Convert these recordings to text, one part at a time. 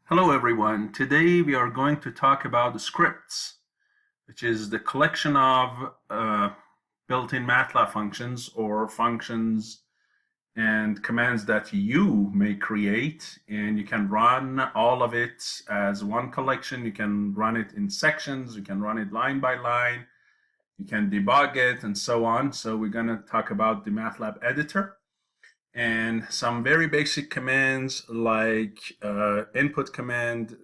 Hello everyone. Today we are going to talk about the scripts, which is the collection of built-in MATLAB functions or functions and commands that you may create, and you can run all of it as one collection. You can run it in sections, you can run it line by line, you can debug it, and so on. So we're going to talk about the MATLAB editor and some very basic commands like input command,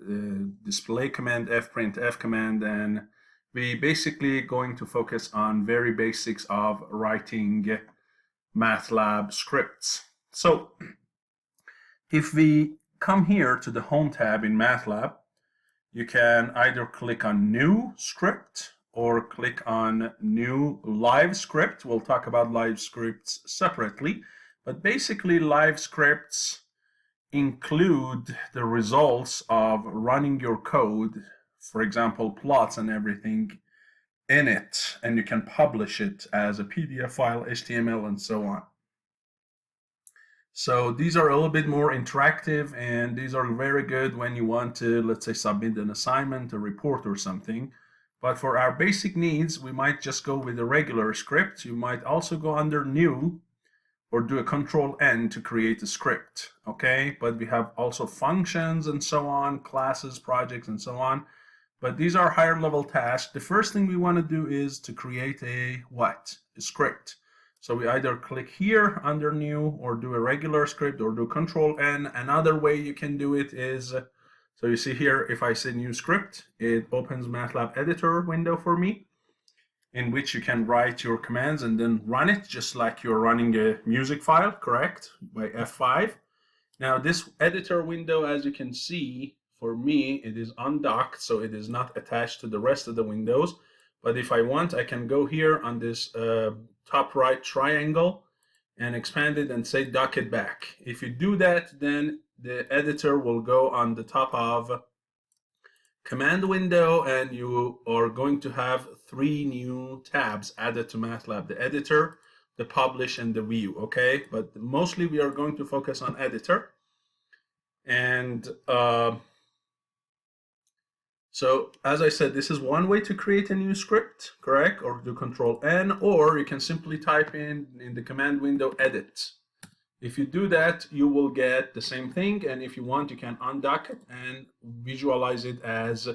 display command, fprintf command, and we basically going to focus on very basics of writing MATLAB scripts. So if we come here to the home tab in MATLAB, you can either click on new script or click on new live script. We'll talk about live scripts separately. But basically, live scripts include the results of running your code, for example, plots and everything in it, and you can publish it as a PDF file, HTML, and so on. So these are a little bit more interactive, and these are very good when you want to, let's say, submit an assignment, a report, or something. But for our basic needs, we might just go with a regular script. You might also go under new, or do a Control-N to create a script, okay? But we have also functions and so on, classes, projects, and so on. But these are higher level tasks. The first thing we want to do is to create a what? A script. So we either click here under new, or do a regular script, or do Control-N. Another way you can do it is, so you see here, if I say new script, it opens MATLAB editor window for me, in which you can write your commands and then run it just like you're running a music file, correct? By F5. Now this editor window, as you can see, for me, it is undocked, so it is not attached to the rest of the windows. But if I want, I can go here on this top right triangle and expand it and say dock it back. If you do that, then the editor will go on the top of command window, and you are going to have 3 new tabs added to MATLAB: the editor, the publish, and the view, okay? But mostly we are going to focus on editor. And so as I said, this is one way to create a new script, correct? Or do Control-N, or you can simply type in the command window edit. If you do that, you will get the same thing, and if you want, you can undock it and visualize it as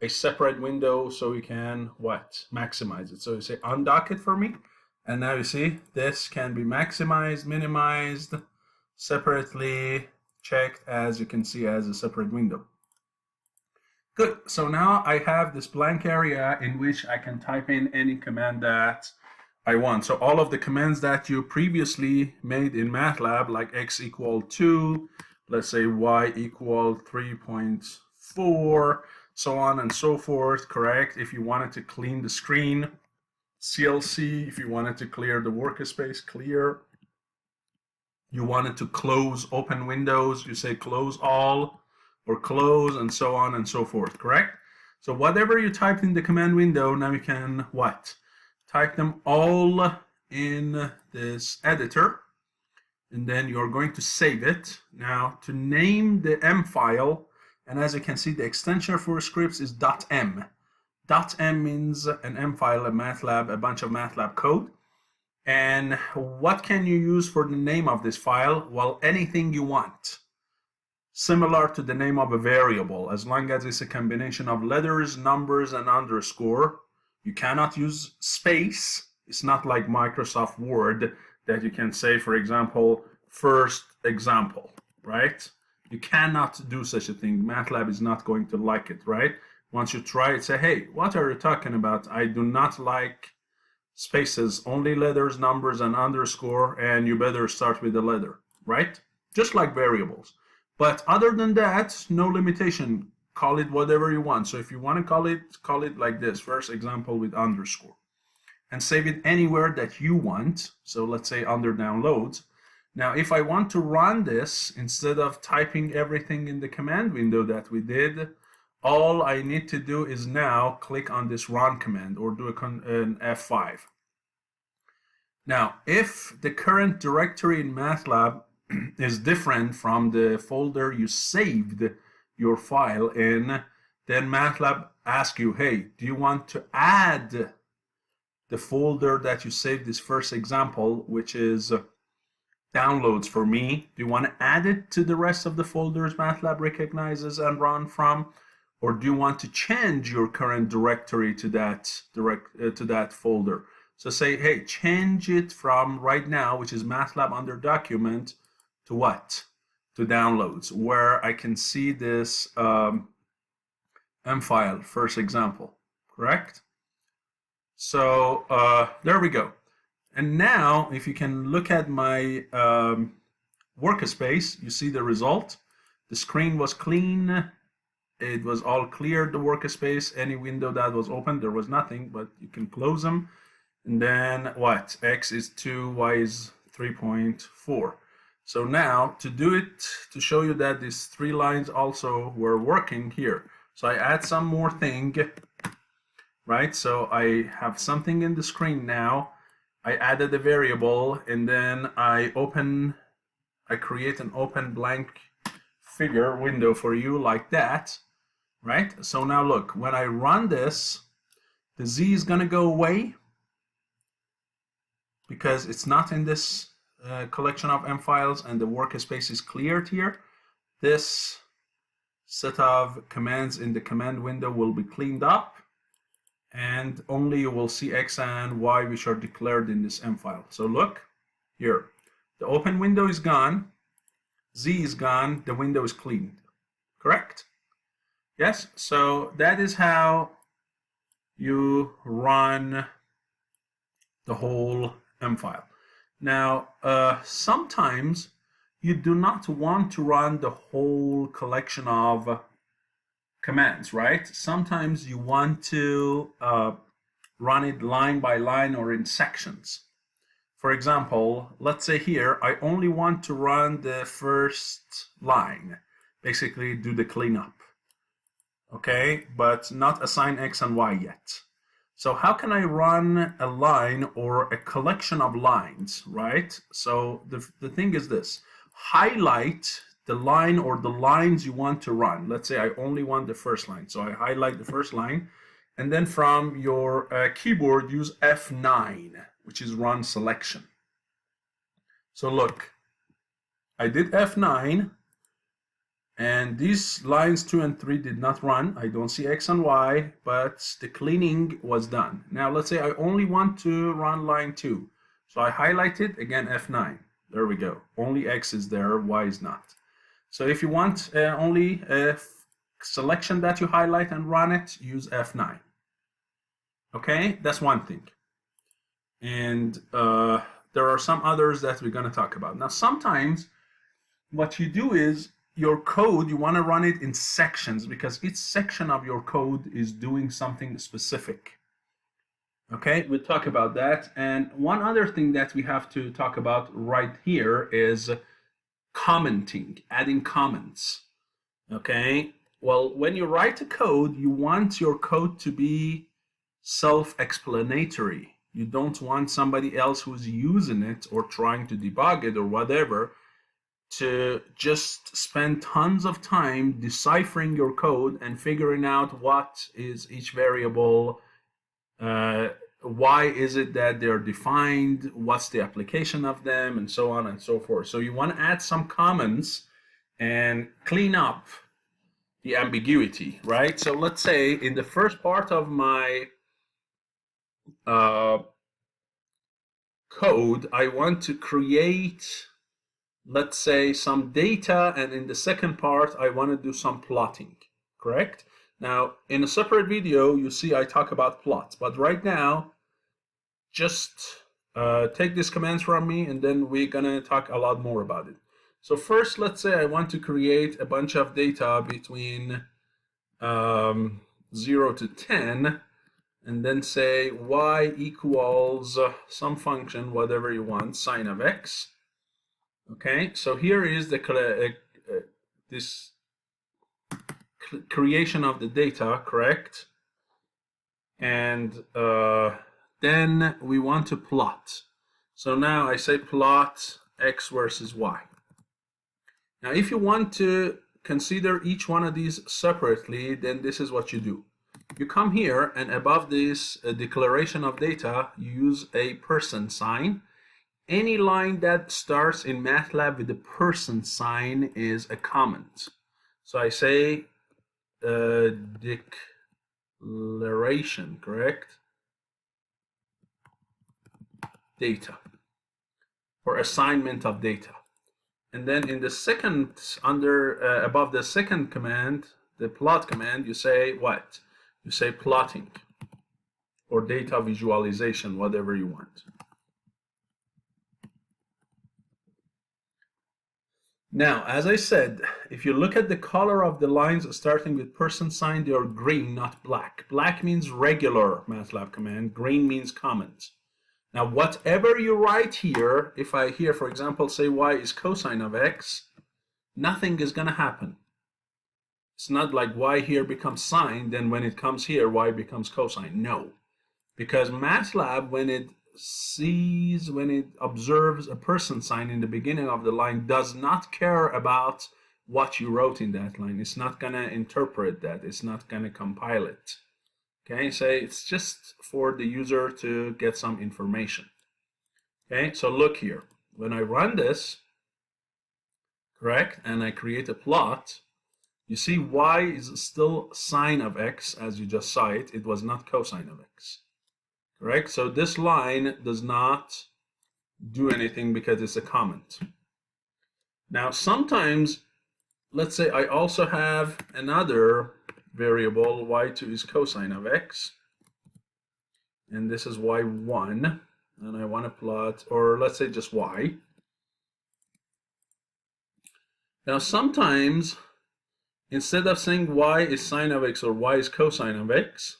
a separate window, so you can what? Maximize it. So you say undock it for me, and now you see this can be maximized, minimized, separately checked, as you can see, as a separate window. Good. So now I have this blank area in which I can type in any command that I want. So all of the commands that you previously made in MATLAB, like x equal 2, let's say y equal 3.4, so on and so forth, correct? If you wanted to clean the screen, CLC. If you wanted to clear the workspace, clear. You wanted to close open windows, you say close all, or close, and so on and so forth, correct? So whatever you typed in the command window, now you can what? Type them all in this editor, and then you're going to save it. Now to name the M file, and as you can see, the extension for scripts is .m. .m means an M file, a MATLAB, a bunch of MATLAB code. And what can you use for the name of this file? Well, anything you want. Similar to the name of a variable, as long as it's a combination of letters, numbers, and underscore. You cannot use space. It's not like Microsoft Word that you can say, for example, first example, right? You cannot do such a thing. MATLAB is not going to like it, right? Once you try it, say, hey, what are you talking about? I do not like spaces, only letters, numbers, and underscore, and you better start with the letter, right? Just like variables. But other than that, no limitation. Call it whatever you want. So if you want to call it like this, first example with underscore, and save it anywhere that you want. So let's say under downloads. Now, if I want to run this, instead of typing everything in the command window that we did, all I need to do is now click on this run command, or do an F5. Now, if the current directory in MATLAB is different from the folder you saved your file in, then MATLAB asks you, hey, do you want to add the folder that you saved this first example, which is downloads for me? Do you want to add it to the rest of the folders MATLAB recognizes and run from? Or do you want to change your current directory to that folder? So say, hey, change it from right now, which is MATLAB under document, to what? To downloads, where I can see this M file, first example, correct? So there we go. And now, if you can look at my workspace, you see the result. The screen was clean. It was all clear, the workspace. Any window that was open, there was nothing, but you can close them. And then what? X is 2, Y is 3.4. So now, to do it, to show you that these 3 lines also were working here. So I add some more thing, right? So I have something in the screen now. I added a variable, and then I create an open blank figure window for you like that, right? So now look, when I run this, the Z is gonna go away because it's not in this collection of M files, and the workspace is cleared here. This set of commands in the command window will be cleaned up, and only you will see X and Y which are declared in this M file. So look here, the open window is gone, Z is gone, the window is cleaned, correct? Yes, so that is how you run the whole M file. Now, sometimes you do not want to run the whole collection of commands, right? Sometimes you want to run it line by line or in sections. For example, let's say here, I only want to run the first line, basically do the cleanup, okay? But not assign X and Y yet. So how can I run a line or a collection of lines, right? So the thing is this, highlight the line or the lines you want to run. Let's say I only want the first line. So I highlight the first line, and then from your keyboard, use F9, which is run selection. So look, I did F9, and these lines 2 and 3 did not run. I don't see X and Y, but the cleaning was done. Now let's say I only want to run line 2. So I highlight it, again F9. There we go. Only X is there, Y is not. So if you want only a selection that you highlight and run it, use F9. Okay, that's one thing. And there are some others that we're going to talk about. Now, sometimes what you do is your code, you want to run it in sections because each section of your code is doing something specific. Okay, we'll talk about that. And one other thing that we have to talk about right here is commenting, adding comments. Okay, well, when you write a code, you want your code to be self-explanatory. You don't want somebody else who's using it or trying to debug it or whatever to just spend tons of time deciphering your code and figuring out what is each variable, why is it that they're defined, what's the application of them, and so on and so forth. So you want to add some comments and clean up the ambiguity, right? So let's say in the first part of my code, I want to create, let's say, some data, and in the second part, I want to do some plotting, correct? Now, in a separate video, you see I talk about plots, but right now, just take these commands from me, and then we're gonna talk a lot more about it. So first, let's say I want to create a bunch of data between 0 to 10, and then say y equals some function, whatever you want, sine of x. Okay, so here is the this creation of the data, correct? And then we want to plot. So now I say plot x versus y. Now if you want to consider each one of these separately, then this is what you do. You come here, and above this declaration of data, you use a person sign. Any line that starts in MATLAB with the person sign is a comment. So I say declaration, correct? Data, or assignment of data. And then in the second, above the second command, the plot command, you say what? You say plotting or data visualization, whatever you want. Now, as I said, if you look at the color of the lines starting with person sign, they are green, not black. Black means regular MATLAB command, green means comment. Now, whatever you write here, if I here, for example, say y is cosine of x, nothing is going to happen. It's not like y here becomes sine, then when it comes here, y becomes cosine. No, because MATLAB, when it observes a person sign in the beginning of the line, does not care about what you wrote in that line. It's not going to interpret that. It's not going to compile it. Okay, so it's just for the user to get some information. Okay, so look here. When I run this, correct, and I create a plot, you see y is still sine of x, as you just saw it. It was not cosine of x. Correct? So this line does not do anything because it's a comment. Now, sometimes, let's say I also have another variable, y2 is cosine of x, and this is y1, and I want to plot, or let's say just y. Now, sometimes, instead of saying y is sine of x or y is cosine of x,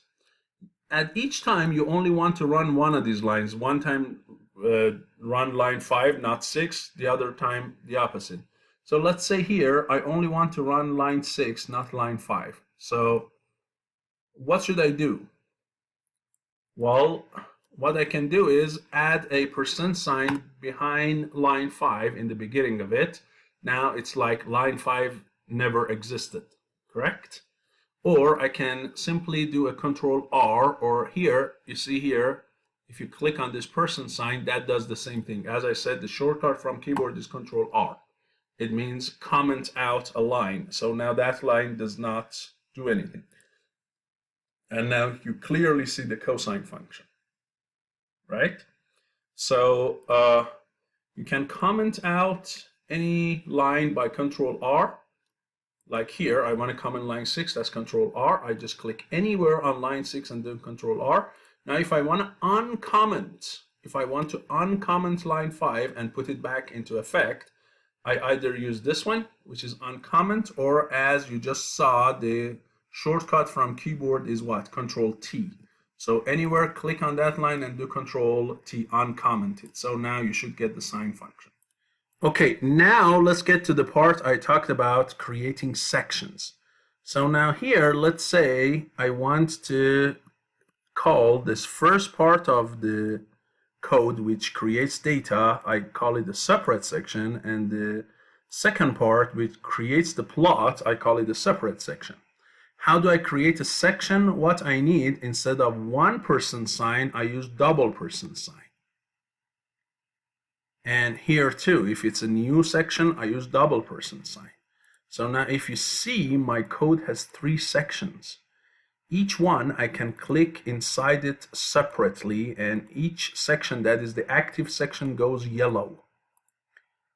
at each time you only want to run one of these lines. One time run line 5, not 6, the other time the opposite. So let's say here I only want to run line 6, not line 5. So what should I do? Well, what I can do is add a percent sign behind line 5 in the beginning of it. Now it's like line 5 never existed, correct? Or I can simply do a Control R, or here, you see here, if you click on this person sign, that does the same thing. As I said, the shortcut from keyboard is Control R. It means comment out a line. So now that line does not do anything. And now you clearly see the cosine function, right? So you can comment out any line by Control R. Like here, I want to comment line 6, that's Control R. I just click anywhere on line 6 and then Control R. Now if I want to uncomment, line 5 and put it back into effect, I either use this one, which is uncomment, or as you just saw, the shortcut from keyboard is what? Control T. So anywhere, click on that line and do Control T, uncomment it. So now you should get the sign function. Okay, now let's get to the part I talked about, creating sections. So now here, let's say I want to call this first part of the code which creates data, I call it the separate section, and the second part which creates the plot, I call it the separate section. How do I create a section? What I need, instead of one person sign, I use double person sign. And here too, if it's a new section, I use double person sign. So now if you see, my code has 3 sections. Each one I can click inside it separately, and each section that is the active section goes yellow.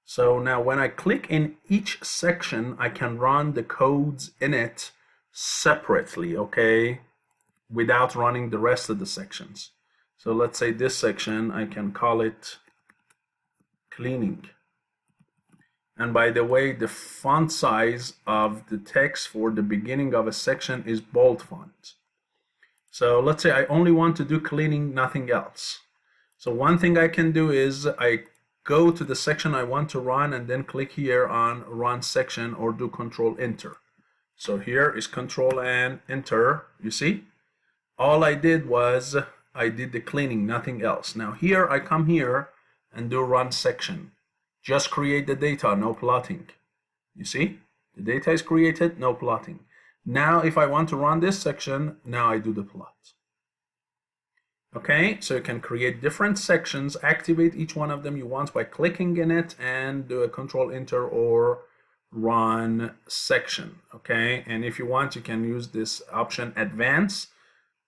So now when I click in each section, I can run the codes in it separately, okay, without running the rest of the sections. So let's say this section, I can call it cleaning. And by the way, the font size of the text for the beginning of a section is bold font. So let's say I only want to do cleaning, nothing else. So one thing I can do is I go to the section I want to run and then click here on run section, or do Control Enter. So here is Control and Enter. You see, all I did was I did the cleaning, nothing else. Now here I come here and do run section. Just create the data, no plotting. You see? The data is created, no plotting. Now if I want to run this section, now I do the plot. Okay, so you can create different sections, activate each one of them you want by clicking in it and do a control enter or run section. Okay, and if you want, you can use this option advance,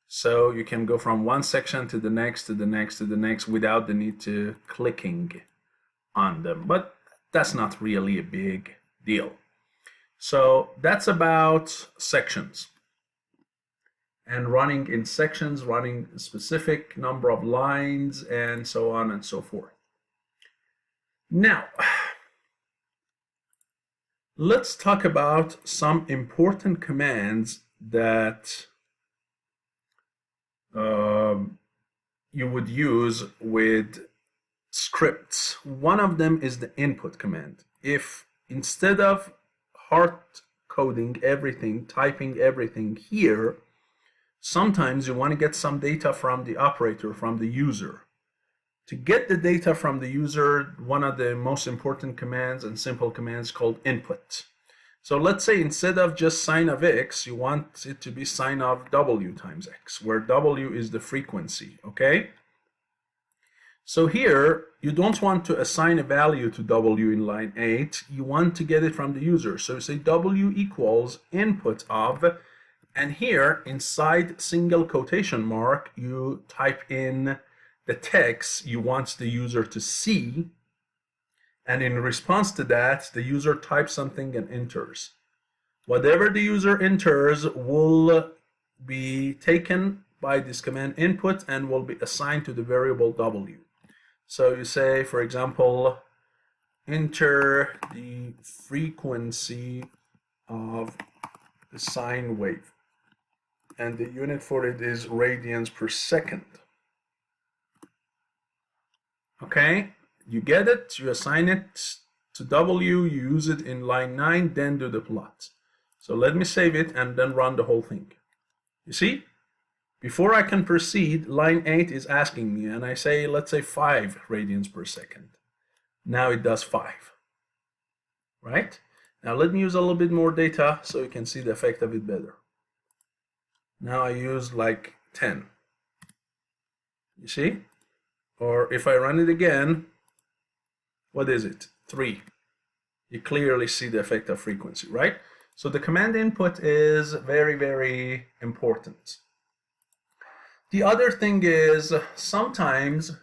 so you can go from one section to the next, to the next, to the next without the need to clicking on them, but that's not really a big deal. So that's about sections and running in sections, running a specific number of lines, and so on and so forth. Now, let's talk about some important commands that you would use with scripts. One of them is the input command. If instead of hard coding everything, typing everything here, sometimes you want to get some data from the operator, from the user. To get the data from the user, one of the most important commands and simple commands called input. So let's say instead of just sine of x, you want it to be sine of w times x, where w is the frequency, okay? So here, you don't want to assign a value to w in line 8, you want to get it from the user. So you say w equals input of, and here inside single quotation mark, you type in the text you want the user to see, and in response to that, the user types something and enters. Whatever the user enters will be taken by this command input and will be assigned to the variable w. So you say, for example, enter the frequency of the sine wave, and the unit for it is radians per second. Okay, you get it, you assign it to w, you use it in line 9, then do the plot. So let me save it and then run the whole thing. You see? Before I can proceed, line 8 is asking me, and I say, let's say 5 radians per second. Now it does 5. Right? Now let me use a little bit more data so you can see the effect of it better. Now I use like 10. You see? Or if I run it again, what is it? 3. You clearly see the effect of frequency, right? So the command input is very, very important. The other thing is sometimes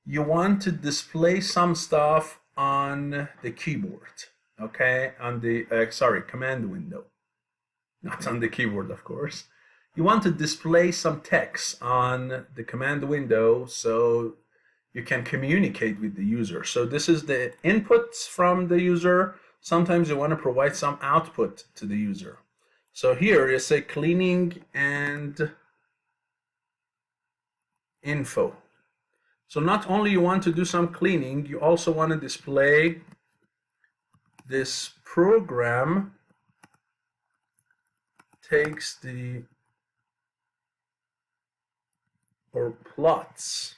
you want to display some stuff on the keyboard, okay? On the, command window. Not on the keyboard, of course. You want to display some text on the command window so you can communicate with the user. So this is the inputs from the user. Sometimes you want to provide some output to the user. So here you say cleaning and info. So not only you want to do some cleaning, you also want to display this program takes the or plots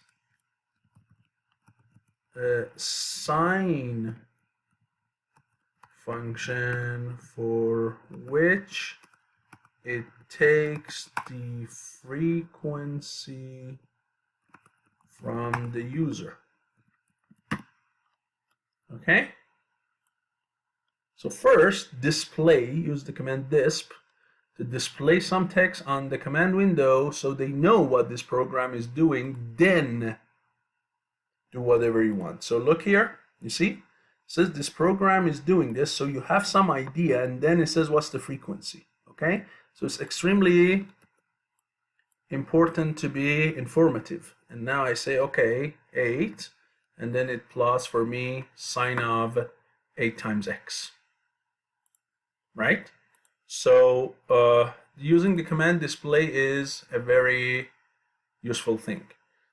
a sine function for which it takes the frequency from the user. Okay? So first, display, use the command disp to display some text on the command window so they know what this program is doing, then do whatever you want. So look here, you see? It says this program is doing this, so you have some idea, and then it says what's the frequency, okay? So it's extremely important to be informative. And now I say, okay, 8, and then it plots for me sine of 8 times x, right? So using the command display is a very useful thing.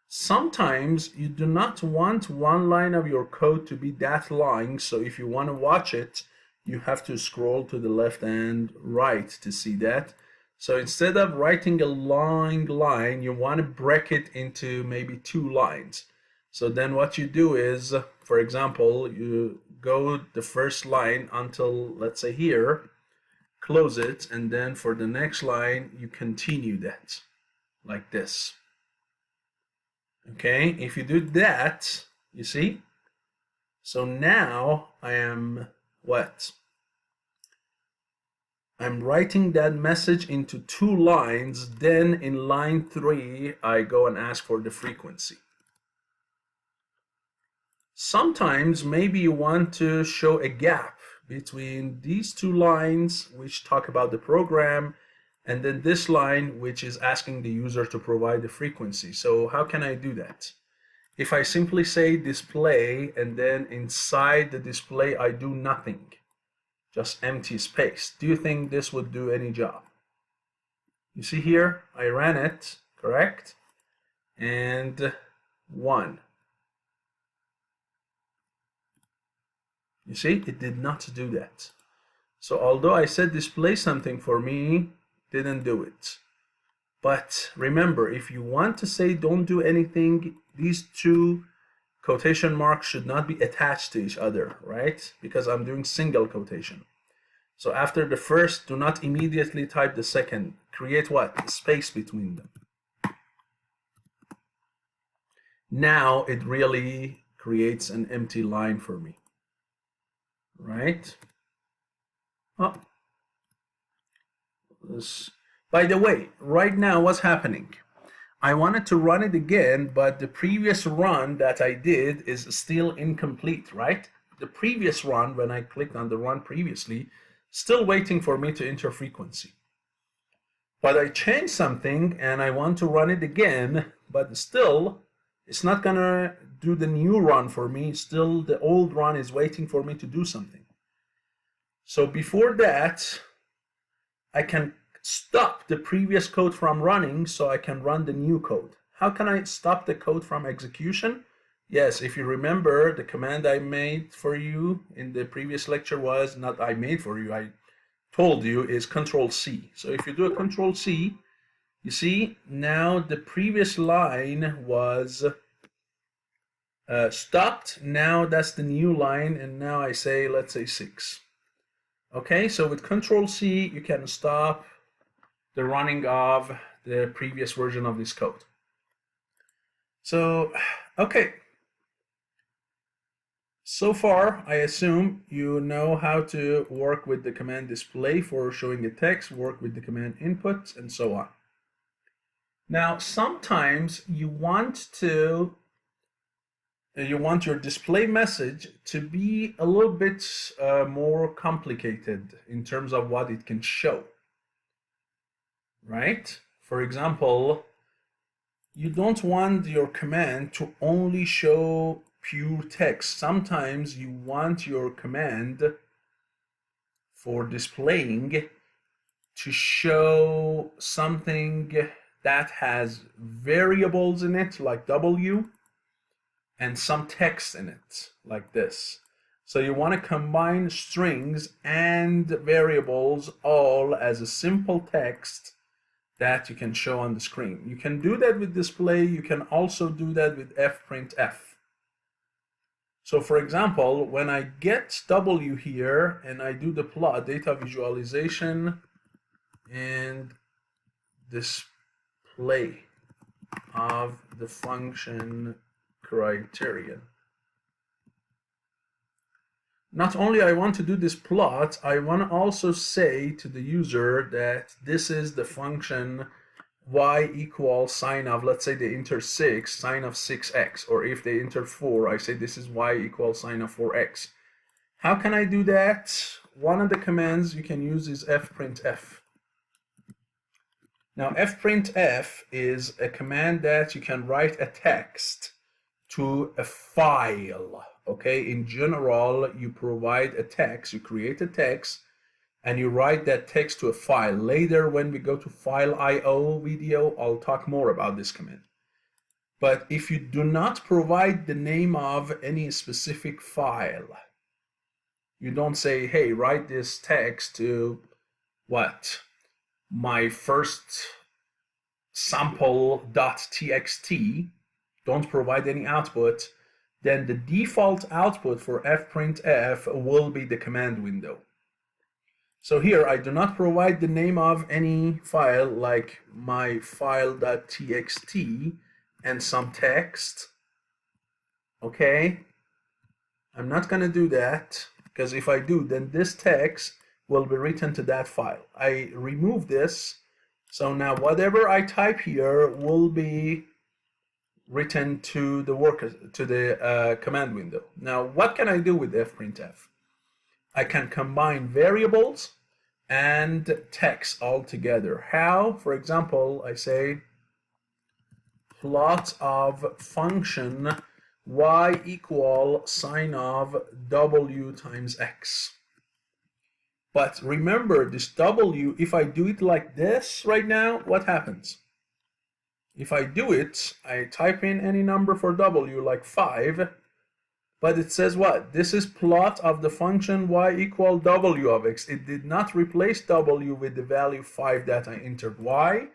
Sometimes you do not want one line of your code to be that long, so if you want to watch it, you have to scroll to the left and right to see that. So instead of writing a long line, you want to break it into maybe 2 lines. So then what you do is, for example, you go the first line until, let's say here, close it, and then for the next line you continue that like this. Okay, if you do that, you see, so now I am what? I'm writing that message into 2 lines, then in line 3 I go and ask for the frequency. Sometimes maybe you want to show a gap between these 2 lines which talk about the program and then this line which is asking the user to provide the frequency. So how can I do that? If I simply say display and then inside the display I do nothing, just empty space, do you think this would do any job? You see here, I ran it, correct? And 1. You see, it did not do that. So although I said display something for me, didn't do it. But remember, if you want to say don't do anything, these 2 quotation marks should not be attached to each other, right? Because I'm doing single quotation. So after the first, do not immediately type the second. Create what? Space between them. Now it really creates an empty line for me. Right? Oh. By the way, right now what's happening? I wanted to run it again, but the previous run that I did is still incomplete, right? The previous run, when I clicked on the run previously, still waiting for me to enter frequency. But I changed something and I want to run it again, but still it's not gonna do the new run for me. Still the old run is waiting for me to do something. So before that, I can stop the previous code from running so I can run the new code. How can I stop the code from execution? Yes, if you remember, the command I made for you in the previous lecture was, not I made for you, I told you, is Control-C. So if you do a Control-C, you see, now the previous line was stopped. Now that's the new line, and now I say, let's say 6. Okay, so with Control-C, you can stop the running of the previous version of this code. So, okay. So far, I assume you know how to work with the command display for showing a text, work with the command input, and so on. Now, sometimes you want your display message to be a little bit more complicated in terms of what it can show, right? For example, you don't want your command to only show pure text. Sometimes you want your command for displaying to show something that has variables in it, like W, and some text in it, like this. So you want to combine strings and variables all as a simple text that you can show on the screen. You can do that with display. You can also do that with fprintf. So for example, when I get W here and I do the plot, data visualization and display of the function criterion. Not only I want to do this plot, I want to also say to the user that this is the function y equals sine of, let's say they enter 6, sine of 6x, or if they enter 4, I say this is y equals sine of 4x. How can I do that? One of the commands you can use is fprintf. Now fprintf is a command that you can write a text to a file. Okay, in general, you provide a text, you create a text, and you write that text to a file. Later, when we go to file IO video, I'll talk more about this command. But if you do not provide the name of any specific file, you don't say, hey, write this text to what? My first sample.txt, don't provide any output, then the default output for fprintf will be the command window. So here I do not provide the name of any file like my file.txt and some text. Okay, I'm not going to do that, because if I do, then this text will be written to that file. I remove this, so now whatever I type here will be written to the command window. Now what can I do with fprintf? I can combine variables and text all together. How? For example, I say plot of function y equal sine of w times x. But remember, this w, if I do it like this right now, what happens? If I do it, I type in any number for w, like 5, but it says what? This is plot of the function y equal w of x. It did not replace w with the value 5 that I entered. Why?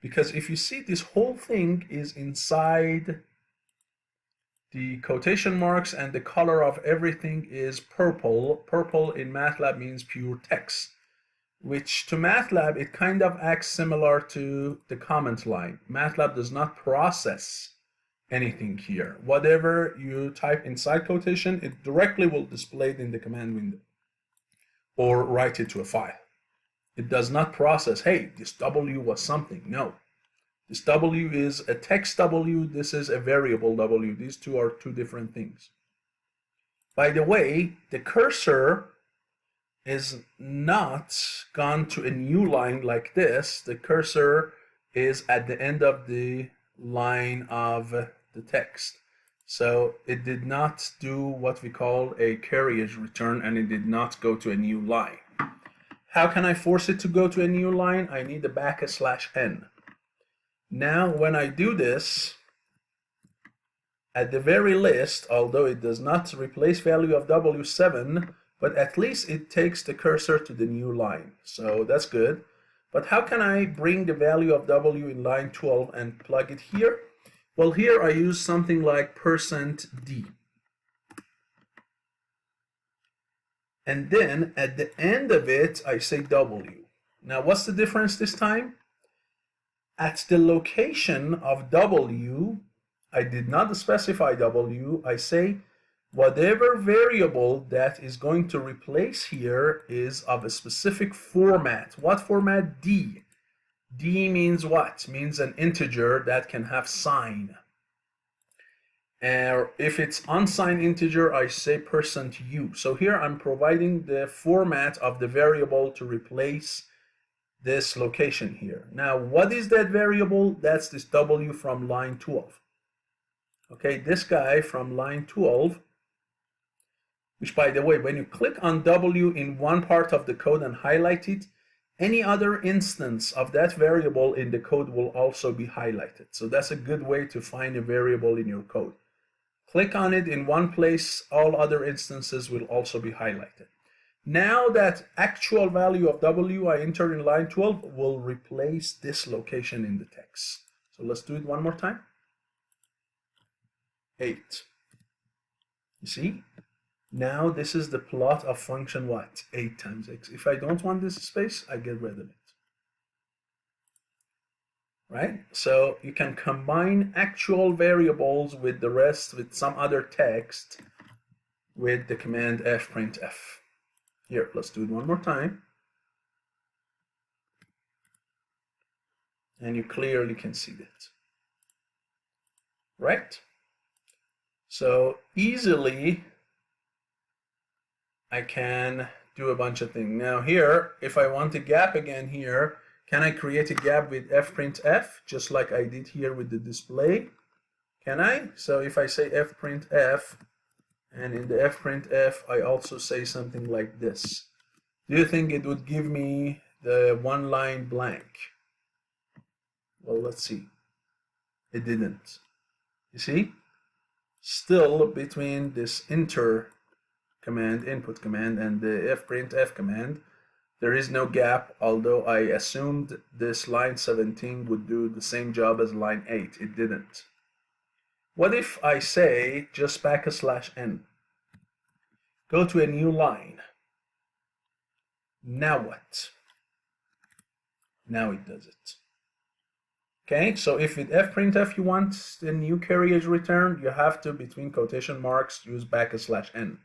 Because if you see, this whole thing is inside the quotation marks, and the color of everything is purple. Purple in MATLAB means pure text, which to MATLAB, it kind of acts similar to the comment line. MATLAB does not process anything here. Whatever you type inside quotation, it directly will display it in the command window or write it to a file. It does not process, hey, this W was something. No. This W is a text W, this is a variable W. These two are two different things. By the way, the cursor is not gone to a new line like this. The cursor is at the end of the line of the text. So it did not do what we call a carriage return, and it did not go to a new line. How can I force it to go to a new line? I need a \n. Now when I do this, at the very least, although it does not replace value of W7, but at least it takes the cursor to the new line. So that's good. But how can I bring the value of W in line 12 and plug it here? Well, here I use something like %d. And then at the end of it, I say W. Now what's the difference this time? At the location of W, I did not specify W. I say whatever variable that is going to replace here is of a specific format. What format? D. D means what? Means an integer that can have sign. And if it's unsigned integer, I say %u. So here I'm providing the format of the variable to replace this location here. Now, what is that variable? That's this W from line 12. Okay, this guy from line 12, which by the way, when you click on W in one part of the code and highlight it, any other instance of that variable in the code will also be highlighted. So that's a good way to find a variable in your code. Click on it in one place, all other instances will also be highlighted. Now that actual value of W I entered in line 12 will replace this location in the text. So let's do it one more time. 8. You see? Now this is the plot of function what? 8 times x. If I don't want this space, I get rid of it. Right? So you can combine actual variables with the rest, with some other text, with the command fprintf. Here, let's do it one more time. And you clearly can see that. Right? So easily, I can do a bunch of things. Now here, if I want a gap again here, can I create a gap with fprintf, just like I did here with the display? Can I? So if I say fprintf, and in the fprintf, I also say something like this. Do you think it would give me the one line blank? Well, let's see. It didn't. You see? Still between this enter command, input command, and the fprintf command, there is no gap, although I assumed this line 17 would do the same job as line 8. It didn't. What if I say just \n, go to a new line? Now what? Now it does it. Okay, so if with fprintf you want a new carriage return, you have to, between quotation marks, use \n.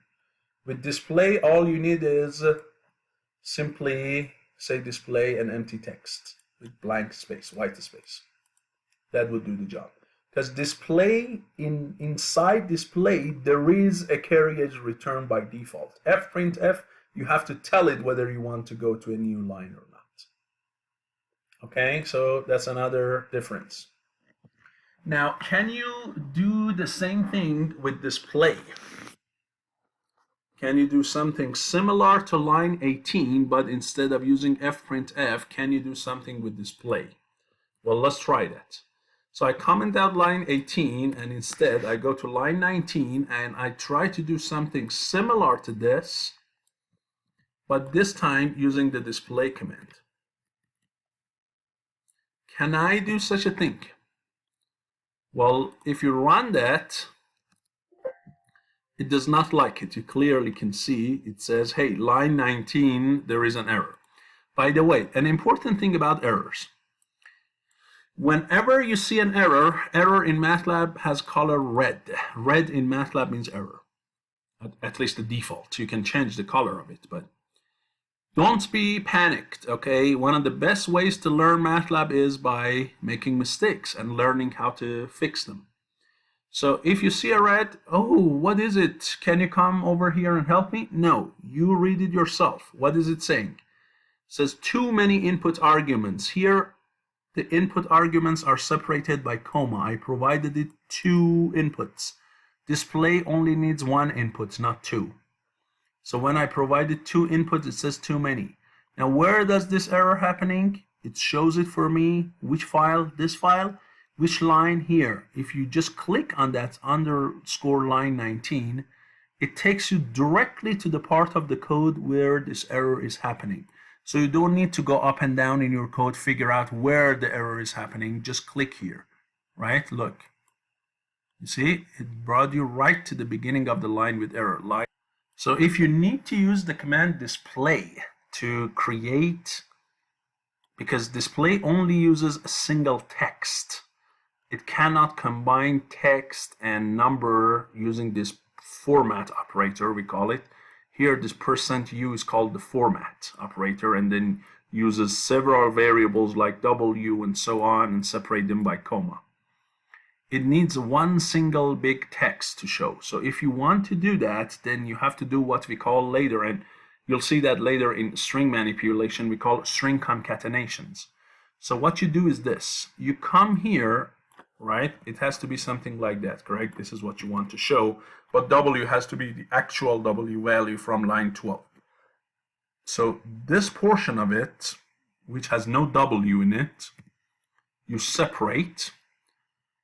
With display, all you need is simply say display an empty text with blank space, white space. That would do the job. Because display, inside display, there is a carriage return by default. fprintf, you have to tell it whether you want to go to a new line or not. Okay, so that's another difference. Now, can you do the same thing with display? Can you do something similar to line 18, but instead of using fprintf, can you do something with display? Well, let's try that. So I comment out line 18, and instead I go to line 19, and I try to do something similar to this, but this time using the display command. Can I do such a thing? Well, if you run that, it does not like it. You clearly can see it says, hey, line 19, there is an error. By the way, an important thing about errors. Whenever you see an error in MATLAB has color red. Red in MATLAB means error, at least the default. You can change the color of it, but don't be panicked, okay? One of the best ways to learn MATLAB is by making mistakes and learning how to fix them. So if you see a red, oh, what is it? Can you come over here and help me? No, you read it yourself. What is it saying? It says too many input arguments. Here, the input arguments are separated by comma. I provided it 2 inputs. Display only needs 1 input, not 2. So when I provided 2 inputs, it says too many. Now where does this error happening? It shows it for me. Which file? This file. Which line? Here. If you just click on that underscore line 19, it takes you directly to the part of the code where this error is happening. So you don't need to go up and down in your code, figure out where the error is happening. Just click here, right? Look. You see, it brought you right to the beginning of the line with error. So if you need to use the command display to create, because display only uses a single text, it cannot combine text and number using this format operator, we call it. Here, this %u is called the format operator, and then uses several variables like w and so on and separate them by comma. It needs one single big text to show. So if you want to do that, then you have to do what we call later, and you'll see that later in string manipulation, we call string concatenations. So what you do is this. You come here, right? It has to be something like that, correct? This is what you want to show, but w has to be the actual w value from line 12. So this portion of it, which has no w in it, you separate.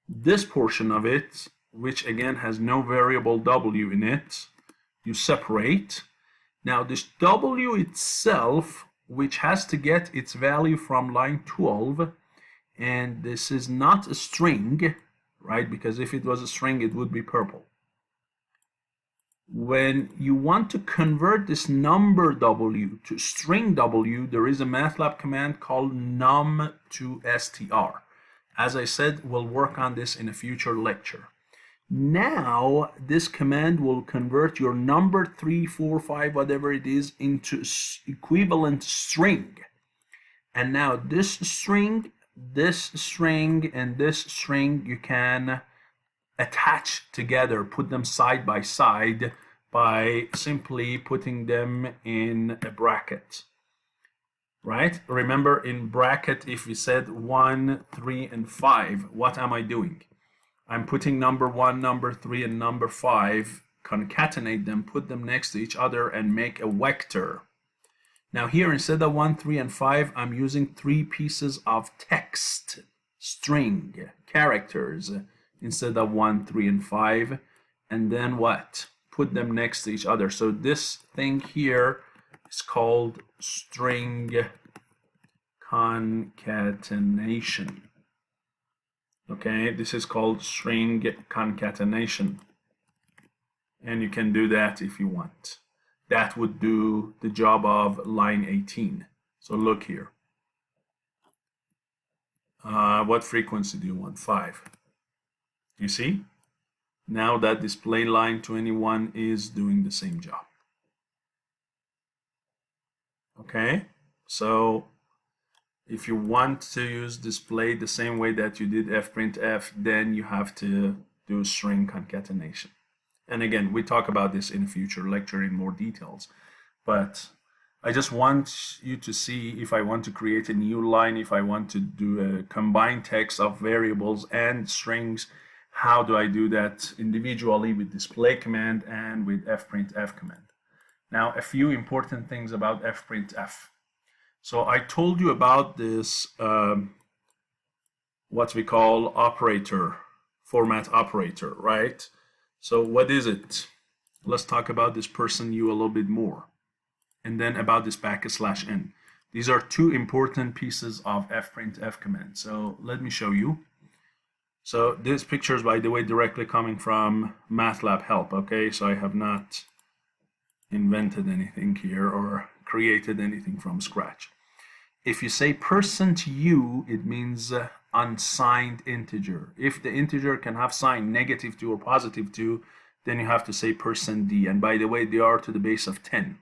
This portion of it, which again has no variable w in it, you separate. Now this w itself, which has to get its value from line 12, and this is not a string, right? Because if it was a string, it would be purple. When you want to convert this number w to string w, there is a MATLAB command called num to str. As I said, we'll work on this in a future lecture. Now, this command will convert your number 3, 4, 5, whatever it is, into equivalent string. And now this string, and this string, you can attach together, put them side by side by simply putting them in a bracket. Right? Remember, in bracket, if we said 1, 3, and 5, what am I doing? I'm putting number 1, number 3, and number 5, concatenate them, put them next to each other, and make a vector. Now here, instead of 1, 3, and 5, I'm using 3 pieces of text, string, characters, instead of 1, 3, and 5. And then what? Put them next to each other. So this thing here is called string concatenation. Okay, this is called string concatenation. And you can do that if you want. That would do the job of line 18. So look here. What frequency do you want? 5. You see? Now that display line 21 is doing the same job. Okay, so if you want to use display the same way that you did fprintf, then you have to do string concatenation. And again, we talk about this in a future lecture in more details. But I just want you to see, if I want to create a new line, if I want to do a combined text of variables and strings, how do I do that individually with display command and with fprintf command. Now, a few important things about fprintf. So I told you about this, what we call operator, format operator, right? So what is it? Let's talk about this person u a little bit more. And then about this \n. These are two important pieces of fprintf command. So let me show you. So this picture is, by the way, directly coming from MATLAB help, okay? So I have not invented anything here or created anything from scratch. If you say %u, it means unsigned integer. If the integer can have sign -2 or +2, then you have to say %d. And by the way, they are to the base of 10.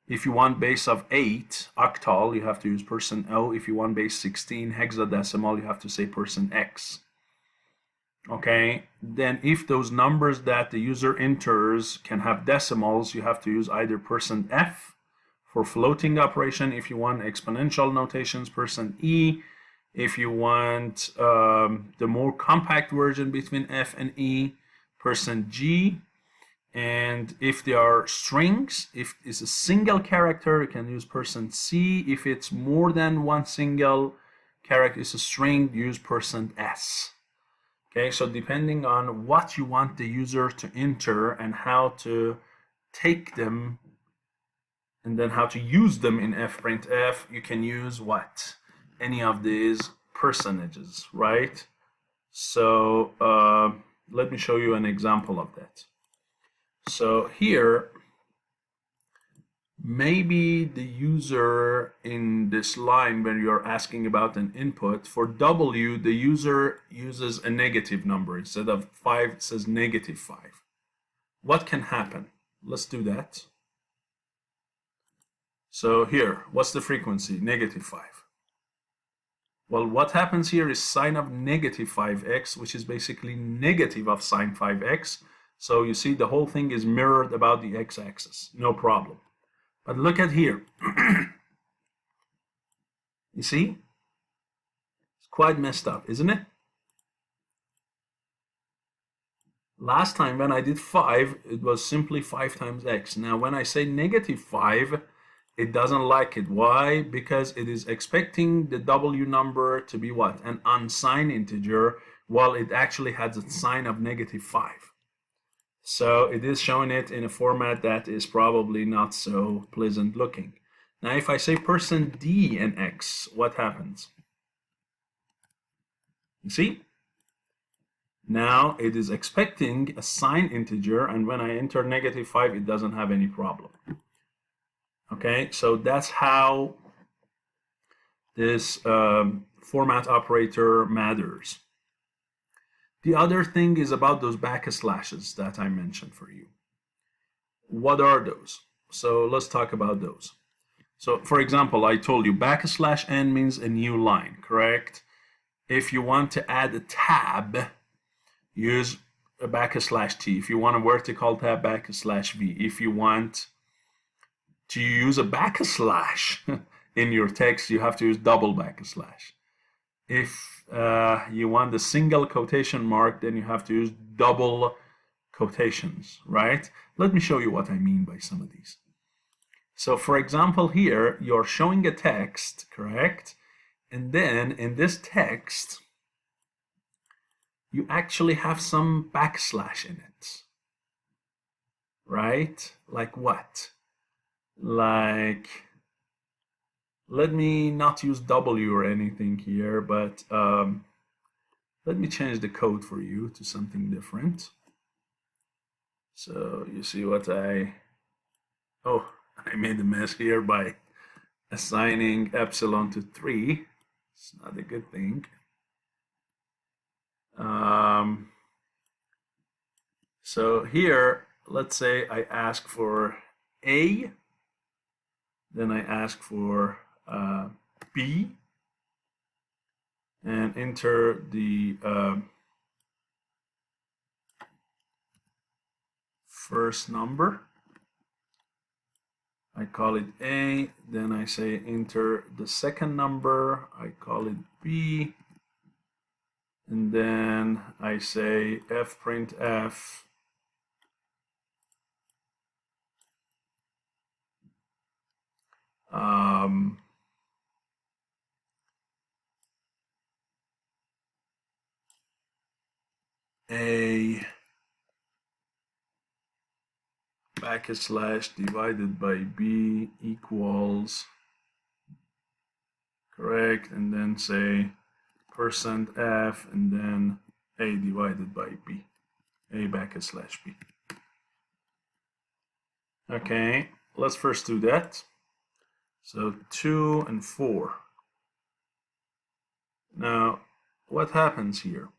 If you want base of 8 octal, you have to use %o. If you want base 16 hexadecimal, you have to say %x. Okay, then if those numbers that the user enters can have decimals, you have to use either %f for floating operation. If you want exponential notations, %e. If you want the more compact version between f and e, %g. And if they are strings, if it's a single character, you can use %c. If it's more than one single character, it's a string, use %s. Okay, so depending on what you want the user to enter and how to take them and then how to use them in fprintf, you can use what? Any of these percentages, right? So let me show you an example of that. So here, maybe the user in this line where you're asking about an input, for W, the user uses a negative number. Instead of 5, it says -5. What can happen? Let's do that. So here, what's the frequency? -5. Well, what happens here is sine of -5x, which is basically negative of sine 5x. So you see the whole thing is mirrored about the x-axis. No problem. But look at here. You see? It's quite messed up, isn't it? Last time when I did 5, it was simply 5 times x. Now when I say -5, it doesn't like it. Why? Because it is expecting the W number to be what? An unsigned integer, while it actually has a sign of -5. So it is showing it in a format that is probably not so pleasant looking. Now if I say %d and x, what happens? You see? Now it is expecting a signed integer, and when I enter -5, it doesn't have any problem. Okay, so that's how this format operator matters. The other thing is about those backslashes that I mentioned for you. What are those? So let's talk about those. So for example, I told you \n means a new line, correct? If you want to add a tab, use a \t. If you want a vertical tab, \v. If you want to use a backslash in your text, you have to use double backslash. If you want the single quotation mark, then you have to use double quotations, right? Let me show you what I mean by some of these. So for example, here you're showing a text, correct? And then in this text, you actually have some backslash in it, right? Like what? Like, let me not use W or anything here, but Let me change the code for you to something different. So you see what I made a mess here by assigning epsilon to 3. It's not a good thing. So here, let's say I ask for A, then I ask for B, and enter the first number. I call it A, then I say enter the second number, I call it B, and then I say fprintf A / divided by B equals, correct, and then say %f and then A divided by B, A / B. Okay, let's first do that. So 2 and 4. Now, what happens here?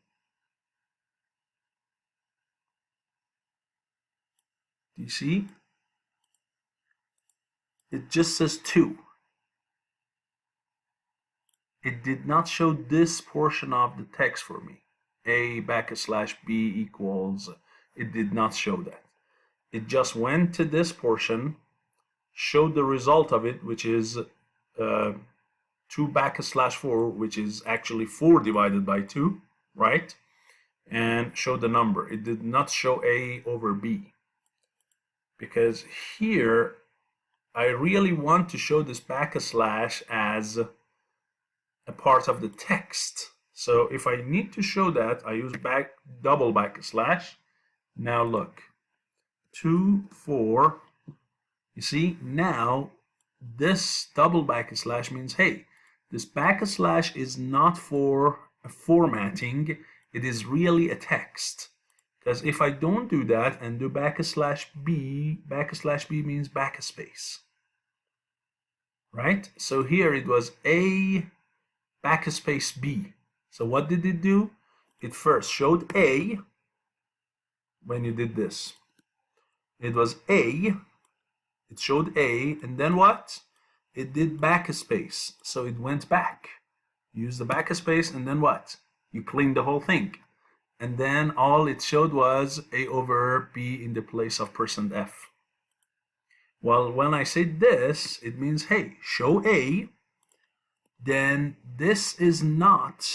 Do you see? It just says 2. It did not show this portion of the text for me. A / B equals, it did not show that. It just went to this portion, showed the result of it, which is 2 / 4, which is actually 4 divided by 2, right? And showed the number. It did not show A over B. Because here, I really want to show this / as a part of the text. So if I need to show that, I use double /. Now look, 2, 4. You see, now this double / means, hey, this / is not for a formatting, it is really a text. Because if I don't do that and do /b means backspace. Right? So here it was A / B. So what did it do? It first showed A when you did this. It was A, it showed A, and then what? It did backspace. So it went back. Use the backspace, and then what? You cleaned the whole thing. And then all it showed was A over B in the place of %f. Well, when I say this, it means, hey, show A, then this is not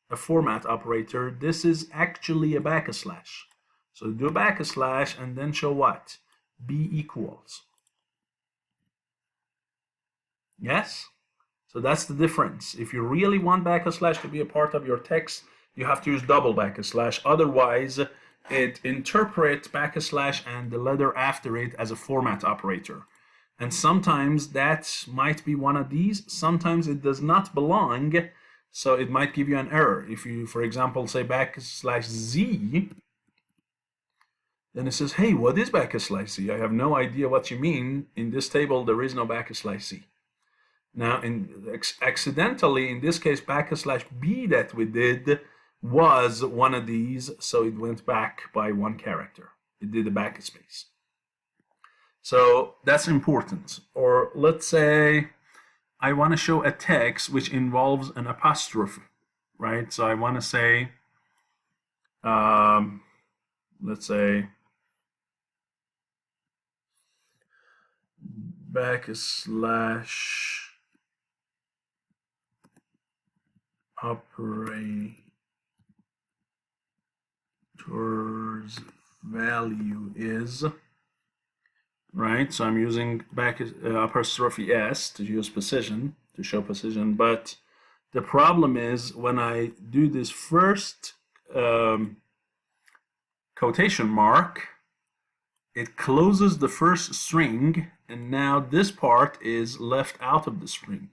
a format operator, this is actually a /. So do a / and then show what? B equals. Yes? So that's the difference. If you really want / to be a part of your text, you have to use double /. Otherwise, it interprets / and the letter after it as a format operator. And sometimes that might be one of these. Sometimes it does not belong, so it might give you an error. If you, for example, say /z, then it says, hey, what is /z? I have no idea what you mean. In this table, there is no /z. Now, accidentally, in this case, /b that we did was one of these, so it went back by one character. It did a backspace. So that's important. Or let's say I want to show a text which involves an apostrophe, right? So I want to say, let's say, / operator's value is, right? So I'm using apostrophe S to use position, to show position, but the problem is when I do this first quotation mark, it closes the first string, and now this part is left out of the string.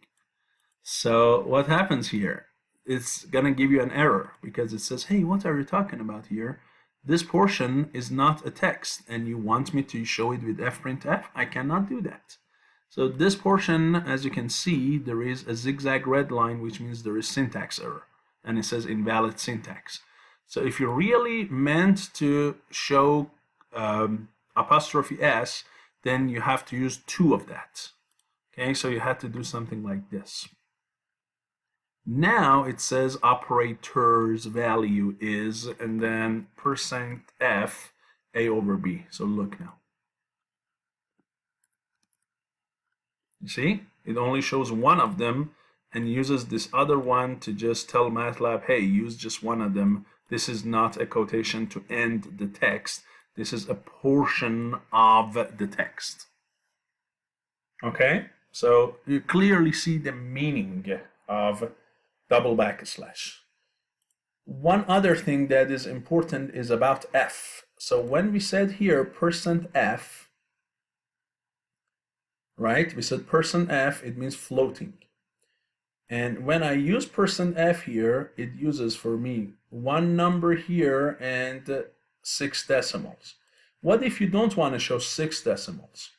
So what happens here? it's gonna give you an error because it says, hey, what are you talking about here? This portion is not a text, and you want me to show it with fprintf? I cannot do that. So this portion, as you can see, there is a zigzag red line, which means there is syntax error, and it says invalid syntax. So if you really meant to show apostrophe s, then you have to use 2 of that. Okay, so you had to do something like this. Now it says operator's value is, and then %f a over b. So look now. You see, it only shows one of them and uses this other one to just tell MATLAB, hey, use just one of them. This is not a quotation to end the text. This is a portion of the text. Okay, so you clearly see the meaning of double backslash. One other thing that is important is about f. So when we said here %f, right, we said %f, it means floating. And when I use %f here, it uses for me one number here and 6 decimals. What if you don't want to show 6 decimals?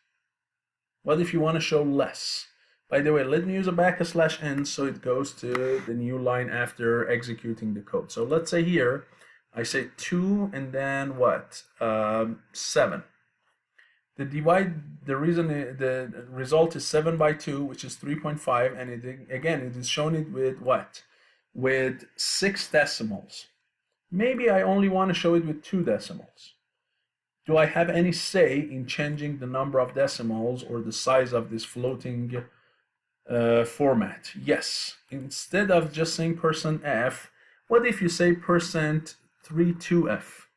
What if you want to show less? By the way, let me use a \n so it goes to the new line after executing the code. So let's say here, I say 2 and then what? 7. The result is 7 by 2, which is 3.5, and it is shown it with what? With 6 decimals. Maybe I only want to show it with 2 decimals. Do I have any say in changing the number of decimals or the size of this floating format? Yes. Instead of just saying %f, what if you say %32f?